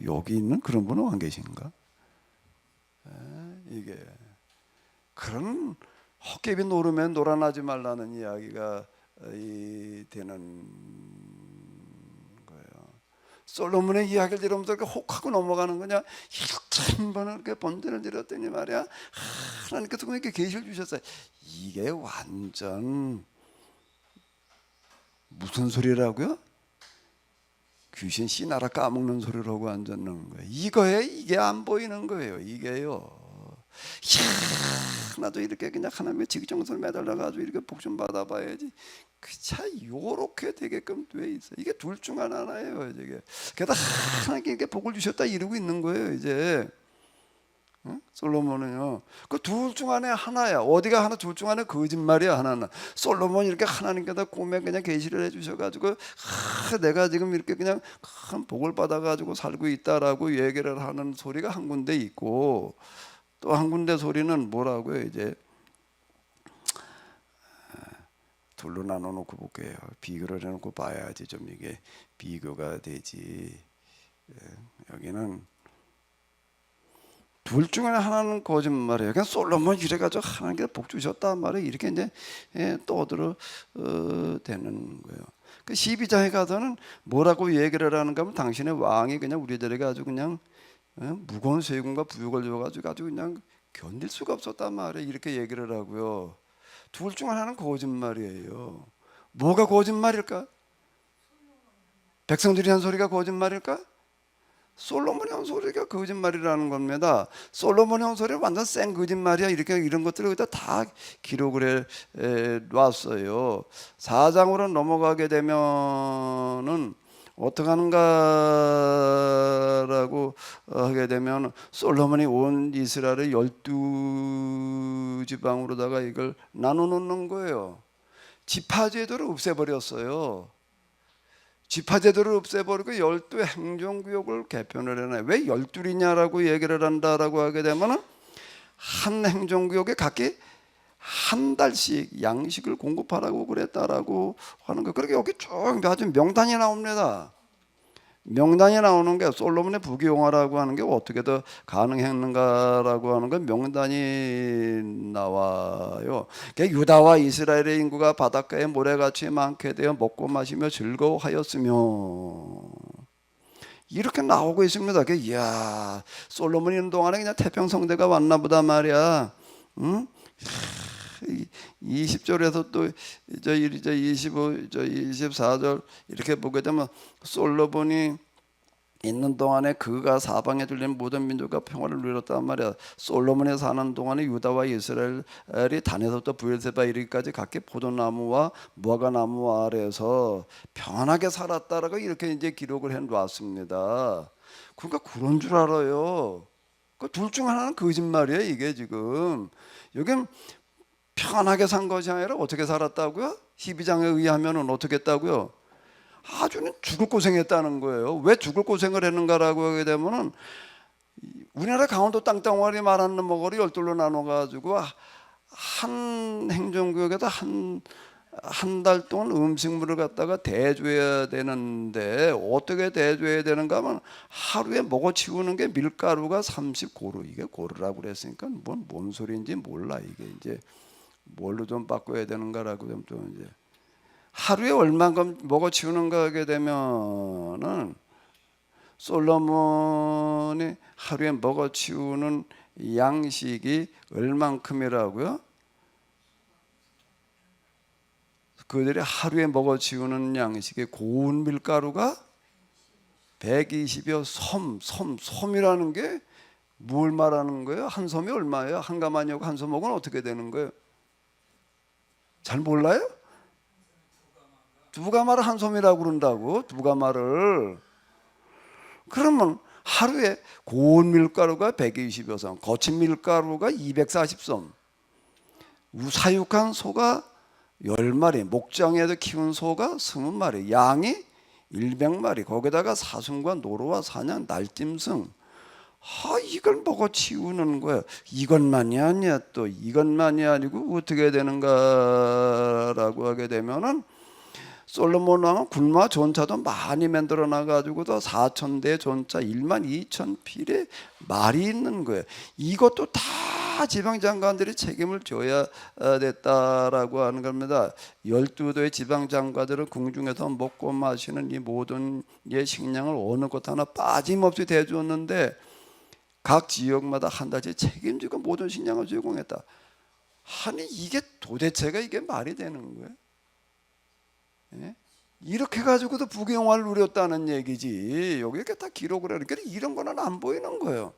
여기 있는 그런 분은 안 계신가? 이게 그런 헛개비 노름에 놀아나지 말라는 이야기가 되는 솔로몬의 이야기를 들으면서 이렇게 혹하고 넘어가는 거냐? 1,000번을 이렇게 번제를 드렸더니 말이야. 하나님께서 그렇게 계시를 주셨어요. 이게 완전 무슨 소리라고요? 귀신 씨나라 까먹는 소리라고 앉았는 거예요. 이게 안 보이는 거예요. 이게요. 나도 이렇게 그냥 하나님의 직정선을 매달려가지고 이렇게 복 좀 받아봐야지. 그차 요렇게 되게끔 돼 있어. 이게 둘 중 하나예요. 이게 게다가 하나님께 이렇게 복을 주셨다 이러고 있는 거예요. 이제 솔로몬은요. 그 둘 중 안에 하나야. 어디가 하나 둘 중 안에 거짓말이야 하나는. 솔로몬이 이렇게 하나님께다 꿈에 그냥 계시를 해주셔가지고 내가 지금 이렇게 그냥 큰 복을 받아가지고 살고 있다라고 얘기를 하는 소리가 한 군데 있고 또 한 군데 소리는 뭐라고요? 이제 둘로 나눠놓고 볼게요. 비교를 해놓고 봐야지 좀 이게 비교가 되지. 여기는 둘 중에 하나는 거짓말이에요. 그냥 솔로몬 이래가지고 하나님께 복 주셨단 말이에요. 이렇게 이제 떠들어 되는 거예요. 그 12장에 가서는 뭐라고 얘기를 하는가 하면 당신의 왕이 그냥 우리들에게 아주 그냥 무거운 세금과 부욕을 줘가지고 아주 그냥 견딜 수가 없었단 말이에요. 이렇게 얘기를 하고요. 둘 중 하나는 거짓말이에요. 뭐가 거짓말일까? 백성들이 한 소리가 거짓말일까? 솔로몬이 한 소리가 거짓말이라는 겁니다. 솔로몬이 한 소리는 완전 생 거짓말이야. 이렇게 이런 것들을 여기다 다 기록을 해 놨어요. 4장으로 넘어가게 되면은 어떻게 하는가라고 하게 되면 솔로몬이 온 이스라엘을 12지방으로다가 이걸 나눠 놓는 거예요. 지파제도를 없애버렸어요. 지파제도를 없애버리고 12행정구역을 개편을 해놔요. 왜 12이냐라고 얘기를 한다라고 하게 되면은 한 행정구역에 각기 한 달씩 양식을 공급하라고 그랬다라고 하는 거. 그렇게 여기 쭉 아주 명단이 나옵니다. 명단이 나오는 게 솔로몬의 부귀영화라고 하는 게 어떻게 더 가능했는가라고 하는 건 명단이 나와요. 그러니까 유다와 이스라엘의 인구가 바닷가에 모래같이 많게 되어 먹고 마시며 즐거워하였으며 이렇게 나오고 있습니다. 그 이야, 솔로몬이 있는 동안에 그냥 태평성대가 왔나 보다 말이야. 응? 20절에서 또 이제 25, 24절 이렇게 보게 되면 솔로몬이 있는 동안에 그가 사방에 들린 모든 민족과 평화를 누렸단 말이야. 솔로몬이 사는 동안에 유다와 이스라엘이 단에서부터 브엘세바 이르기까지 각기 포도나무와 무화과나무 아래에서 평안하게 살았다라고 이렇게 이제 기록을 해 놨습니다. 그러니까 그런 줄 알아요. 그 둘 중 하나는 거짓말이에요. 이게 지금 여긴 편하게 산 것이 아니라 어떻게 살았다고요? 12장에 의하면 어떻게 했다고요? 아주는 죽을 고생했다는 거예요. 왜 죽을 고생을 했는가라고 하게 되면은 우리나라 강원도 땅덩어리 말하는 먹거리 12로 나눠가지고 한 행정구역에다 한 달 동안 음식물을 갖다가 대줘야 되는데 어떻게 대줘야 되는가 하면 하루에 먹어치우는 게 밀가루가 30고루. 이게 고루라고 그랬으니까 뭔 소리인지 몰라. 이게 이제 뭘로 좀 바꿔야 되는가라고 좀 이제 하루에 얼만큼 먹어치우는가 하게 되면은 솔로몬이 하루에 먹어치우는 양식이 얼만큼이라고요? 그들이 하루에 먹어치우는 양식의 고운 밀가루가 120여 섬이라는 게 뭘 말하는 거예요? 한 섬이 얼마예요? 한 가마니하고 한 섬목은 어떻게 되는 거예요? 잘 몰라요? 두 가마를 한 섬이라고 그런다고. 두 가마를. 그러면 하루에 고운 밀가루가 120여 섬, 거친 밀가루가 240섬, 사육한 소가 10마리, 목장에서 키운 소가 20마리, 양이 100마리, 거기다가 사슴과 노루와 사냥, 날짐승. 이걸 먹어치우는 거야. 이것만이 아니야. 또 이것만이 아니고 어떻게 되는가라고 하게 되면은 솔로몬 왕은 군마 전차도 많이 만들어 놔가지고도 4,000대 전차 12,000필의 말이 있는 거예요. 이것도 다 지방장관들이 책임을 져야 됐다라고 하는 겁니다. 12도의 지방장관들은 궁중에서 먹고 마시는 이 모든 식량을 어느 것 하나 빠짐없이 대주었는데 각 지역마다 한 달씩 책임지고 모든 식량을 제공했다. 아니 이게 도대체가 이게 말이 되는 거예요? 예? 이렇게 가지고도 부귀영화를 누렸다는 얘기지. 여기 이렇게 다 기록을 하니까 이런 거는 안 보이는 거예요.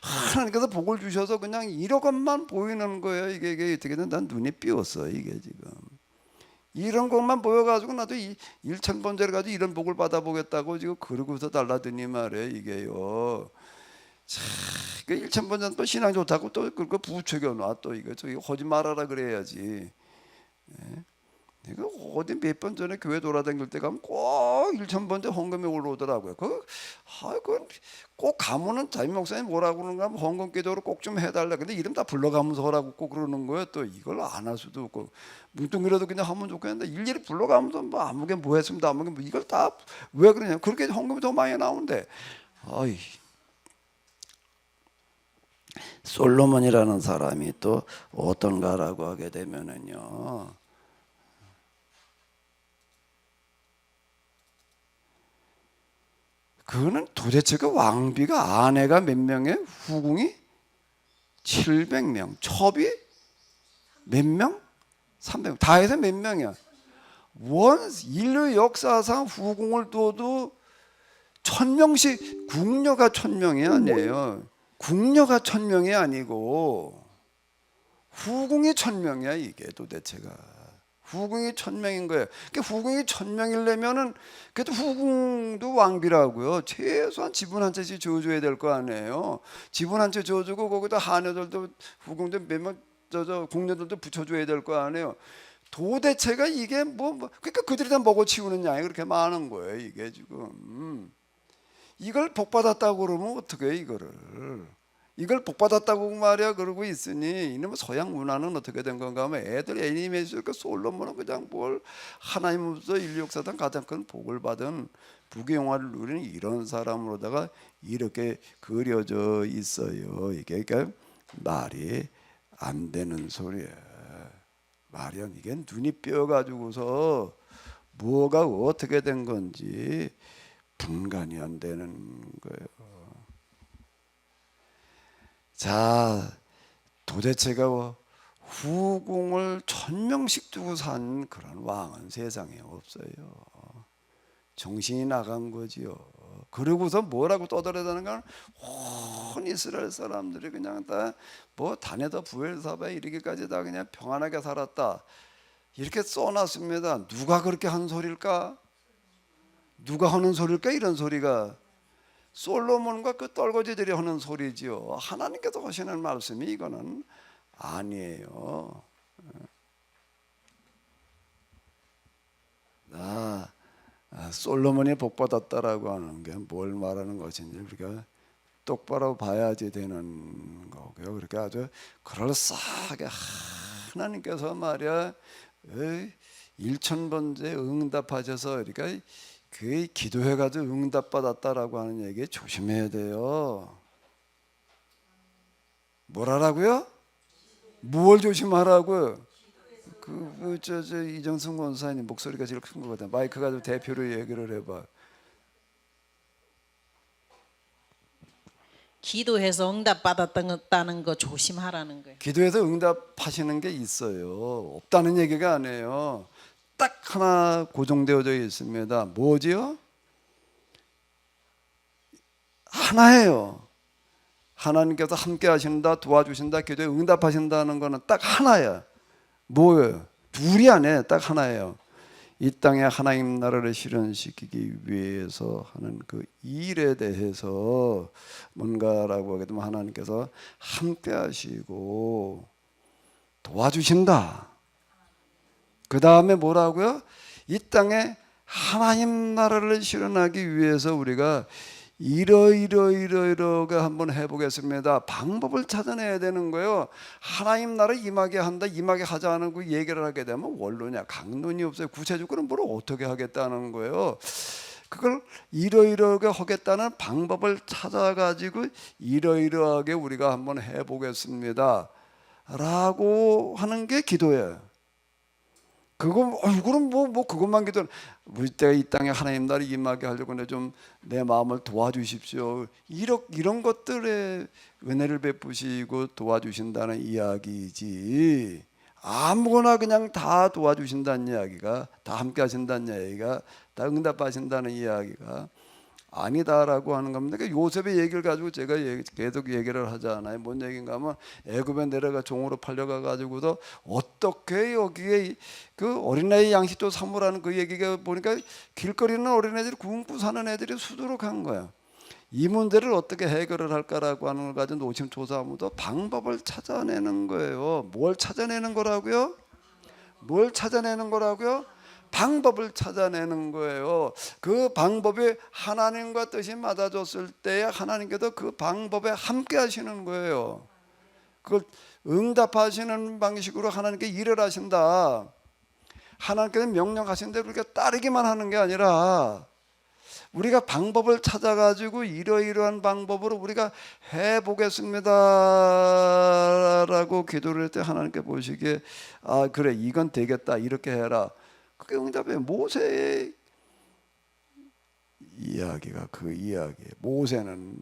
하나님께서 복을 주셔서 그냥 이런 것만 보이는 거예요. 이게 어떻게든 난 눈이 삐었어. 이게 지금 이런 것만 보여가지고 나도 1,000번째를 가지고 이런 복을 받아보겠다고 지금 그러고서 달라드니 말이에요. 이게요. 자, 그 1,000번째는 또 신앙 좋다고 또 그거 부추겨놔. 또 이거 저기 하지 말아라 그래야지. 예? 내가 어디 몇 번 전에 교회 돌아다닐 때 가면 꼭 1,000번째 헌금이 올라오더라고요. 꼭 가면은 자임 목사님 뭐라고 그러는가 하면 헌금 기도를 꼭 좀 해달라. 근데 이름 다 불러가면서 하라고 꼭 그러는 거예요. 또 이걸 안 할 수도 없고 뭉뚱이라도 그냥 하면 좋겠는데 일일이 불러가면서 뭐 아무게 뭐 했습니다. 아무게 뭐 이걸 다 왜 그러냐. 그렇게 헌금이 더 많이 나오는데 솔로몬이라는 사람이 또 어떤가라고 하게 되면은요. 그거는 도대체 그 왕비가 아내가 몇 명에 후궁이 700명, 첩이 몇 명? 300명. 다 해서 몇 명이야? 인류 역사상 후궁을 둬도 1,000명씩 궁녀가 1,000명이 아니에요. 궁녀가 1,000명이 아니고 후궁이 1,000명이야 이게 도대체가. 후궁이 1,000명인 거예요. 그러니까 후궁이 1,000명이려면은 그래도 후궁도 왕비라고요. 최소한 지분 한 채씩 줘줘야 될 거 아니에요. 지분 한 채 줘주고 거기다 하녀들도 후궁들 몇명 궁녀들도 붙여줘야 될 거 아니에요. 도대체가 이게 그러니까 그들이 다 먹어치우는 양이 그렇게 많은 거예요. 이게 지금 이걸 복 받았다고 그러면 어떻게 해, 이걸 복 받았다고 말이야 그러고 있으니 이놈의 서양 문화는 어떻게 된 건가 하면 애들 애니메이션 그 솔로몬은 그냥 뭘 하나님으로서 인류 역사상 가장 큰 복을 받은 부귀영화를 누리는 이런 사람으로다가 이렇게 그려져 있어요. 이게 그러니까 말이 안 되는 소리야. 말이 안, 이게 눈이 뼈 가지고서 뭐가 어떻게 된 건지 분간이 안 되는 거예요. 자, 도대체가 후궁을 1000명씩 두고 산 그런 왕은 세상에 없어요. 정신이 나간 거지요. 그러고서 뭐라고 떠들어대는 건 온 이스라엘 사람들이 그냥 다 뭐 다네다 부엘사바에 이르기까지 다 그냥 평안하게 살았다 이렇게 써놨습니다. 누가 그렇게 한 소리일까? 누가 하는 소리일까? 이런 소리가 솔로몬과 그 떨거지들이 하는 소리지요. 하나님께서 하시는 말씀이 이거는 아니에요. 솔로몬이 복 받았다라고 하는 게 뭘 말하는 것인지 우리가 똑바로 봐야지 되는 거고요. 그렇게 아주 그럴싸하게 하나님께서 말이야 1000번째 응답하셔서 그러니까 그 기도해가지고 응답받았다라고 하는 얘기 조심해야 돼요. 뭘 하라고요? 뭘 조심하라고요? 이정승 권사님 목소리가 제일 큰 거거든. 마이크 가지고 대표로 얘기를 해봐. 기도해서 응답 받았다는 거 조심하라는 거예요. 기도해서 응답하시는 게 있어요. 없다는 얘기가 아니에요. 딱 하나 고정되어져 있습니다. 뭐지요? 하나예요. 하나님께서 함께 하신다, 도와주신다, 기도에 응답하신다는 거는 딱 하나야. 뭐예요? 둘이 아니에요. 딱 하나예요. 이 땅에 하나님 나라를 실현시키기 위해서 하는 그 일에 대해서 뭔가라고 하게 되면 하나님께서 함께 하시고 도와주신다. 그 다음에 뭐라고요? 이 땅에 하나님 나라를 실현하기 위해서 우리가 이러이러이러이러게 한번 해보겠습니다. 방법을 찾아내야 되는 거예요. 하나님 나라 임하게 한다, 임하게 하자는 그 얘기를 하게 되면 원론이야 강론이 없어요. 구체적으로 뭘 어떻게 하겠다는 거예요. 그걸 이러이러하게 하겠다는 방법을 찾아가지고 이러이러하게 우리가 한번 해보겠습니다 라고 하는 게 기도예요. 그럼 뭐 그것만 기도. 우리 때가 이 땅에 하나님 나라 임하게 하려고 좀 내 마음을 도와주십시오. 이런 것들에 은혜를 베푸시고 도와주신다는 이야기지. 아무거나 그냥 다 도와주신다는 이야기가, 다 함께하신다는 이야기가, 다 응답하신다는 이야기가 아니다라고 하는 겁니다. 그러니까 요셉의 얘기를 가지고 제가 계속 얘기를 하잖아요. 뭔 얘기인가 하면 애굽에 내려가 종으로 팔려가 가지고도 어떻게 여기에 그 어린아이 양식도 사모라는 그 얘기가 보니까 길거리는 어린애들이 굶고 사는 애들이 수두룩한 거야. 이 문제를 어떻게 해결을 할까라고 하는 걸 가지고 노심초사하면서 방법을 찾아내는 거예요. 뭘 찾아내는 거라고요? 뭘 찾아내는 거라고요? 방법을 찾아내는 거예요. 그 방법이 하나님과 뜻이 맞아졌을 때 하나님께서 그 방법에 함께 하시는 거예요. 그걸 응답하시는 방식으로 하나님께 일을 하신다. 하나님께서 명령하신 대로 그렇게 따르기만 하는 게 아니라 우리가 방법을 찾아가지고 이러이러한 방법으로 우리가 해보겠습니다 라고 기도를 할 때 하나님께 보시기에 아 그래 이건 되겠다 이렇게 해라. 그게 응답이에요. 모세의 이야기가 그 이야기예요. 모세는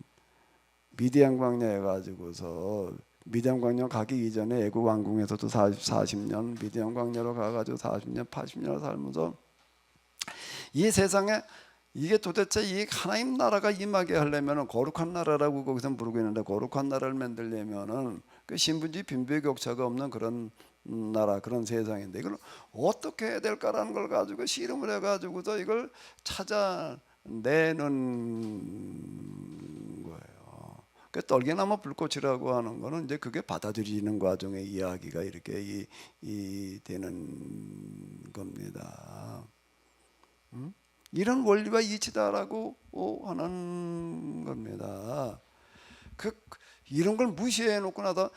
미디안 광야에 가지고서 미디안 광야 가기 이전에 애굽 왕궁에서도 40년 미디안 광야로 가가지고 40년 80년을 살면서 이 세상에 이게 도대체 이 하나님 나라가 임하게 하려면 거룩한 나라라고 거기서 부르고 있는데 거룩한 나라를 만들려면은 그 신분지 빈부격차가 없는 그런 나라 그런 세상인데 이걸 어떻게 해야 될까라는 걸 가지고 씨름을 해가지고서 이걸 찾아내는 거예요. 그 떨기나무 불꽃이라고 하는 거는 이제 그게 받아들이는 과정의 이야기가 이렇게 이 되는 겁니다. 이런 원리와 이치다라고 하는 겁니다. 이런 걸 무시해 놓고 나서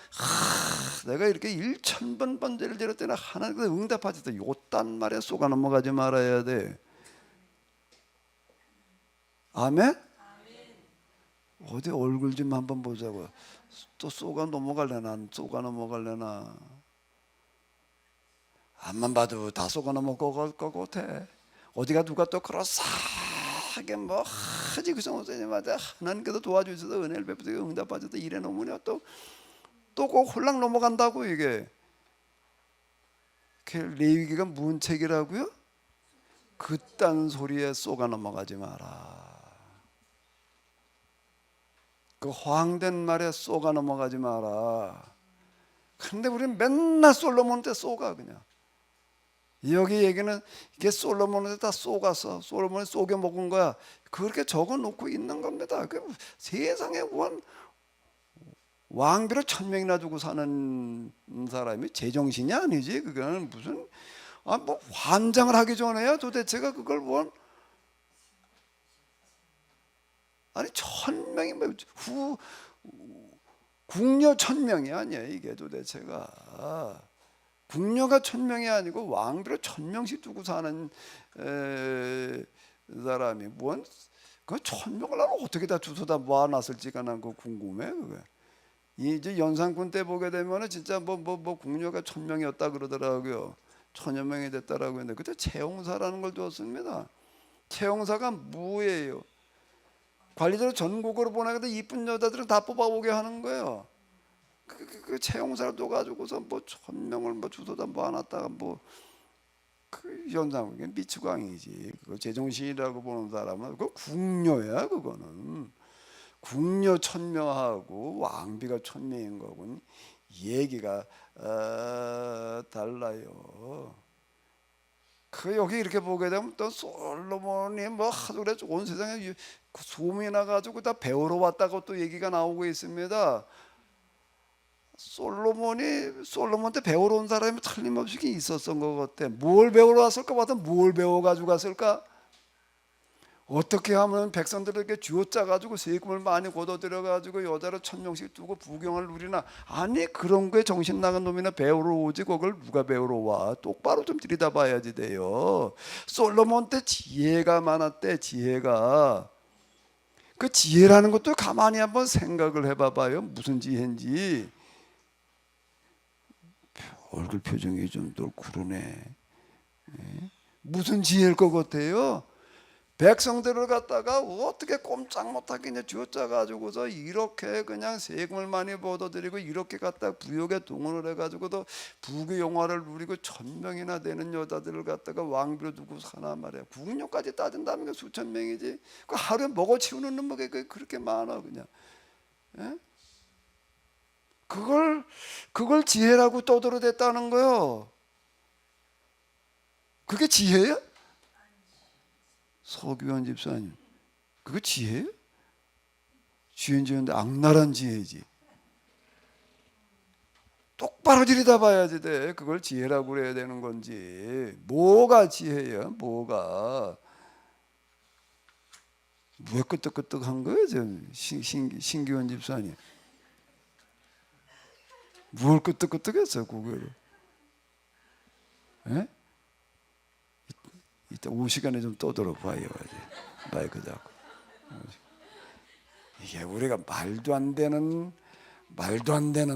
내가 이렇게 1000번 번제를 드렸더니 하나님께서 응답하셨다. 요딴 말에 쏘가 넘어가지 말아야 돼. 아멘? 어디 얼굴 좀 한번 보자고. 또 쏘가 넘어갈래나 안 쏘가 넘어갈래나. 앞만 봐도 다 쏘가 넘어갈 것 같아. 어디가 누가 또 그렇사하게 뭐 하지 그 성도님한테 하나님께서 도와주셔서 은혜를 베푸셔서 응답하셔서 이래 놓으면 또꼭 홀랑 넘어간다고. 이게 레위기가 무슨 책이라고요? 그딴 소리에 쏘가 넘어가지 마라. 그 허황된 말에 쏘가 넘어가지 마라. 근데 우리는 맨날 솔로몬한테 쏘가 그냥. 여기 얘기는 이게 솔로몬한테 다 쏘가서 솔로몬이 쏘겨 먹은 거야. 그렇게 적어 놓고 있는 겁니다. 그 세상에 왕비를 1000명이나 두고 사는 사람이 제정신이 아니지. 그거는 무슨 뭐 환장을 하기 전에야 도대체가 그걸 아니 1000명이 뭐 궁녀 1000명이 아니야 이게 도대체가. 궁녀가 1000명이 아니고 왕비를 1000명씩 두고 사는 사람이 그 1000명을 나는 어떻게 다 주워다 모아놨을지가 난 그 궁금해. 그게 이제 연산군 때 보게 되면은 진짜 뭐 궁녀가 1000명이었다 그러더라고요. 1000여 명이 됐다라고 했는데 그때 채용사라는 걸 줬습니다. 채용사가 뭐예요? 관리자를 전국으로 보내는데 이쁜 여자들은 다 뽑아오게 하는 거예요. 그 채용사를 둬가지고서 뭐 1000명을 뭐 주워다 모아놨다가 그 연상국에 미치광이지. 그거 제정신이라고 보는 사람은 그거 궁녀야. 그거는 궁녀 1000명하고 왕비가 1000명인 거군 얘기가 달라요. 그 여기 이렇게 보게 되면 또 솔로몬이 뭐 하도 그래 온 세상에 소문이 나가지고 다 배우러 왔다고 또 얘기가 나오고 있습니다. 솔로몬한테 배우러 온 사람이 틀림없이 있었던 것 같아. 뭘 배우러 왔을까 봤더니 뭘 배워가지고 갔을까? 어떻게 하면 백성들에게 쥐어짜가지고 세금을 많이 걷어들여가지고 여자를 1000명씩 두고 부경을 누리나. 아니 그런 거에 정신 나간 놈이나 배우러 오지 그걸 누가 배우러 와. 똑바로 좀 들여다봐야지 돼요. 솔로몬 때 지혜가 많았대. 지혜가. 그 지혜라는 것도 가만히 한번 생각을 해봐봐요. 무슨 지혜인지. 얼굴 표정이 좀 더 그러네. 무슨 지혜일 것 같아요? 백성들을 갖다가 어떻게 꼼짝 못하게 이제 쥐어짜가지고서 이렇게 그냥 세금을 많이 얻어들이고 이렇게 갖다 부역에 동원을 해가지고도 부귀 영화를 누리고 1000명이나 되는 여자들을 갖다가 왕비로 두고 사나 말이야. 궁녀까지 따진다면 수천 명이지. 그 하루에 먹어치우는 놈이 그렇게 많아 그냥. 예? 그걸 지혜라고 떠들어댔다는 거요. 그게 지혜야? 서규환 집사님, 그거 지혜예요? 지혜인데 악랄한 지혜지. 똑바로 들여다봐야지 돼. 그걸 지혜라고 그래야 되는 건지. 뭐가 지혜야? 뭐가? 왜 끄떡끄떡한 거예요, 신규환 집사님? 뭘 끄떡끄떡했어, 그거를? 예? 이따 오후 시간에 좀 떠들어 봐요. 마이크 잡고. 이게 우리가 말도 안 되는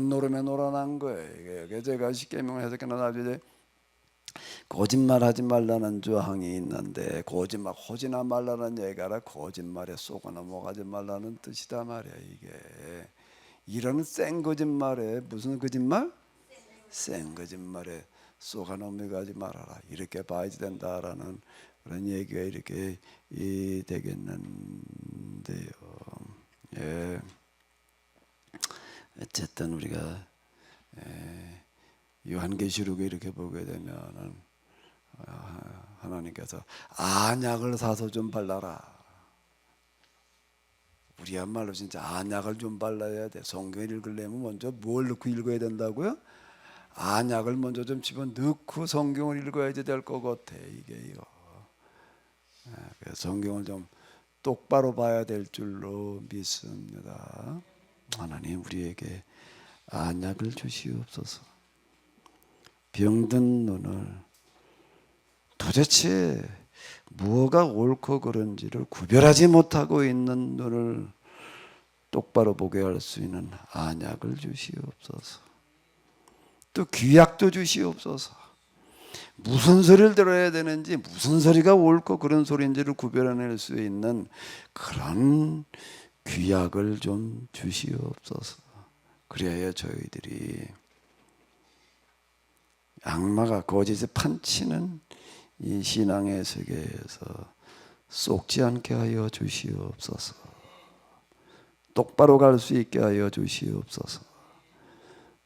노름에 놀아난 거예요. 이게 제가 십계명을 해석해서 나중에 거짓말하지 말라는 조항이 있는데 거짓말 하지나 말라는 얘기가 거짓말에 쏘고 넘어가지 말라는 뜻이다 말이야. 이게 이런 센 거짓말에 무슨 거짓말? 센 거짓말에 쏘가 넘어가지 말아라. 이렇게 봐야지 된다라는 그런 얘기가 이렇게 되겠는데요. 예. 어쨌든 우리가 요한계시록에 이렇게 보게 되면은 하나님께서 안약을 사서 좀 발라라. 우리야말로 진짜 안약을 좀 발라야 돼. 성경을 읽으려면 먼저 뭘 넣고 읽어야 된다고요? 안약을 먼저 좀 집어 넣고 성경을 읽어야 될 것 같아. 이게요. 성경을 좀 똑바로 봐야 될 줄로 믿습니다. 하나님 우리에게 안약을 주시옵소서. 병든 눈을 도대체 무엇가 옳고 그른지를 구별하지 못하고 있는 눈을 똑바로 보게 할 수 있는 안약을 주시옵소서. 또 귀약도 주시옵소서. 무슨 소리를 들어야 되는지, 무슨 소리가 옳고 그른 소리인지를 구별해낼 수 있는 그런 귀약을 좀 주시옵소서. 그래야 저희들이 악마가 거짓에 판치는 이 신앙의 세계에서 쏙지 않게 하여 주시옵소서. 똑바로 갈 수 있게 하여 주시옵소서.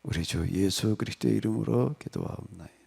우리 주 예수 그리스도의 이름으로 기도하옵나이다.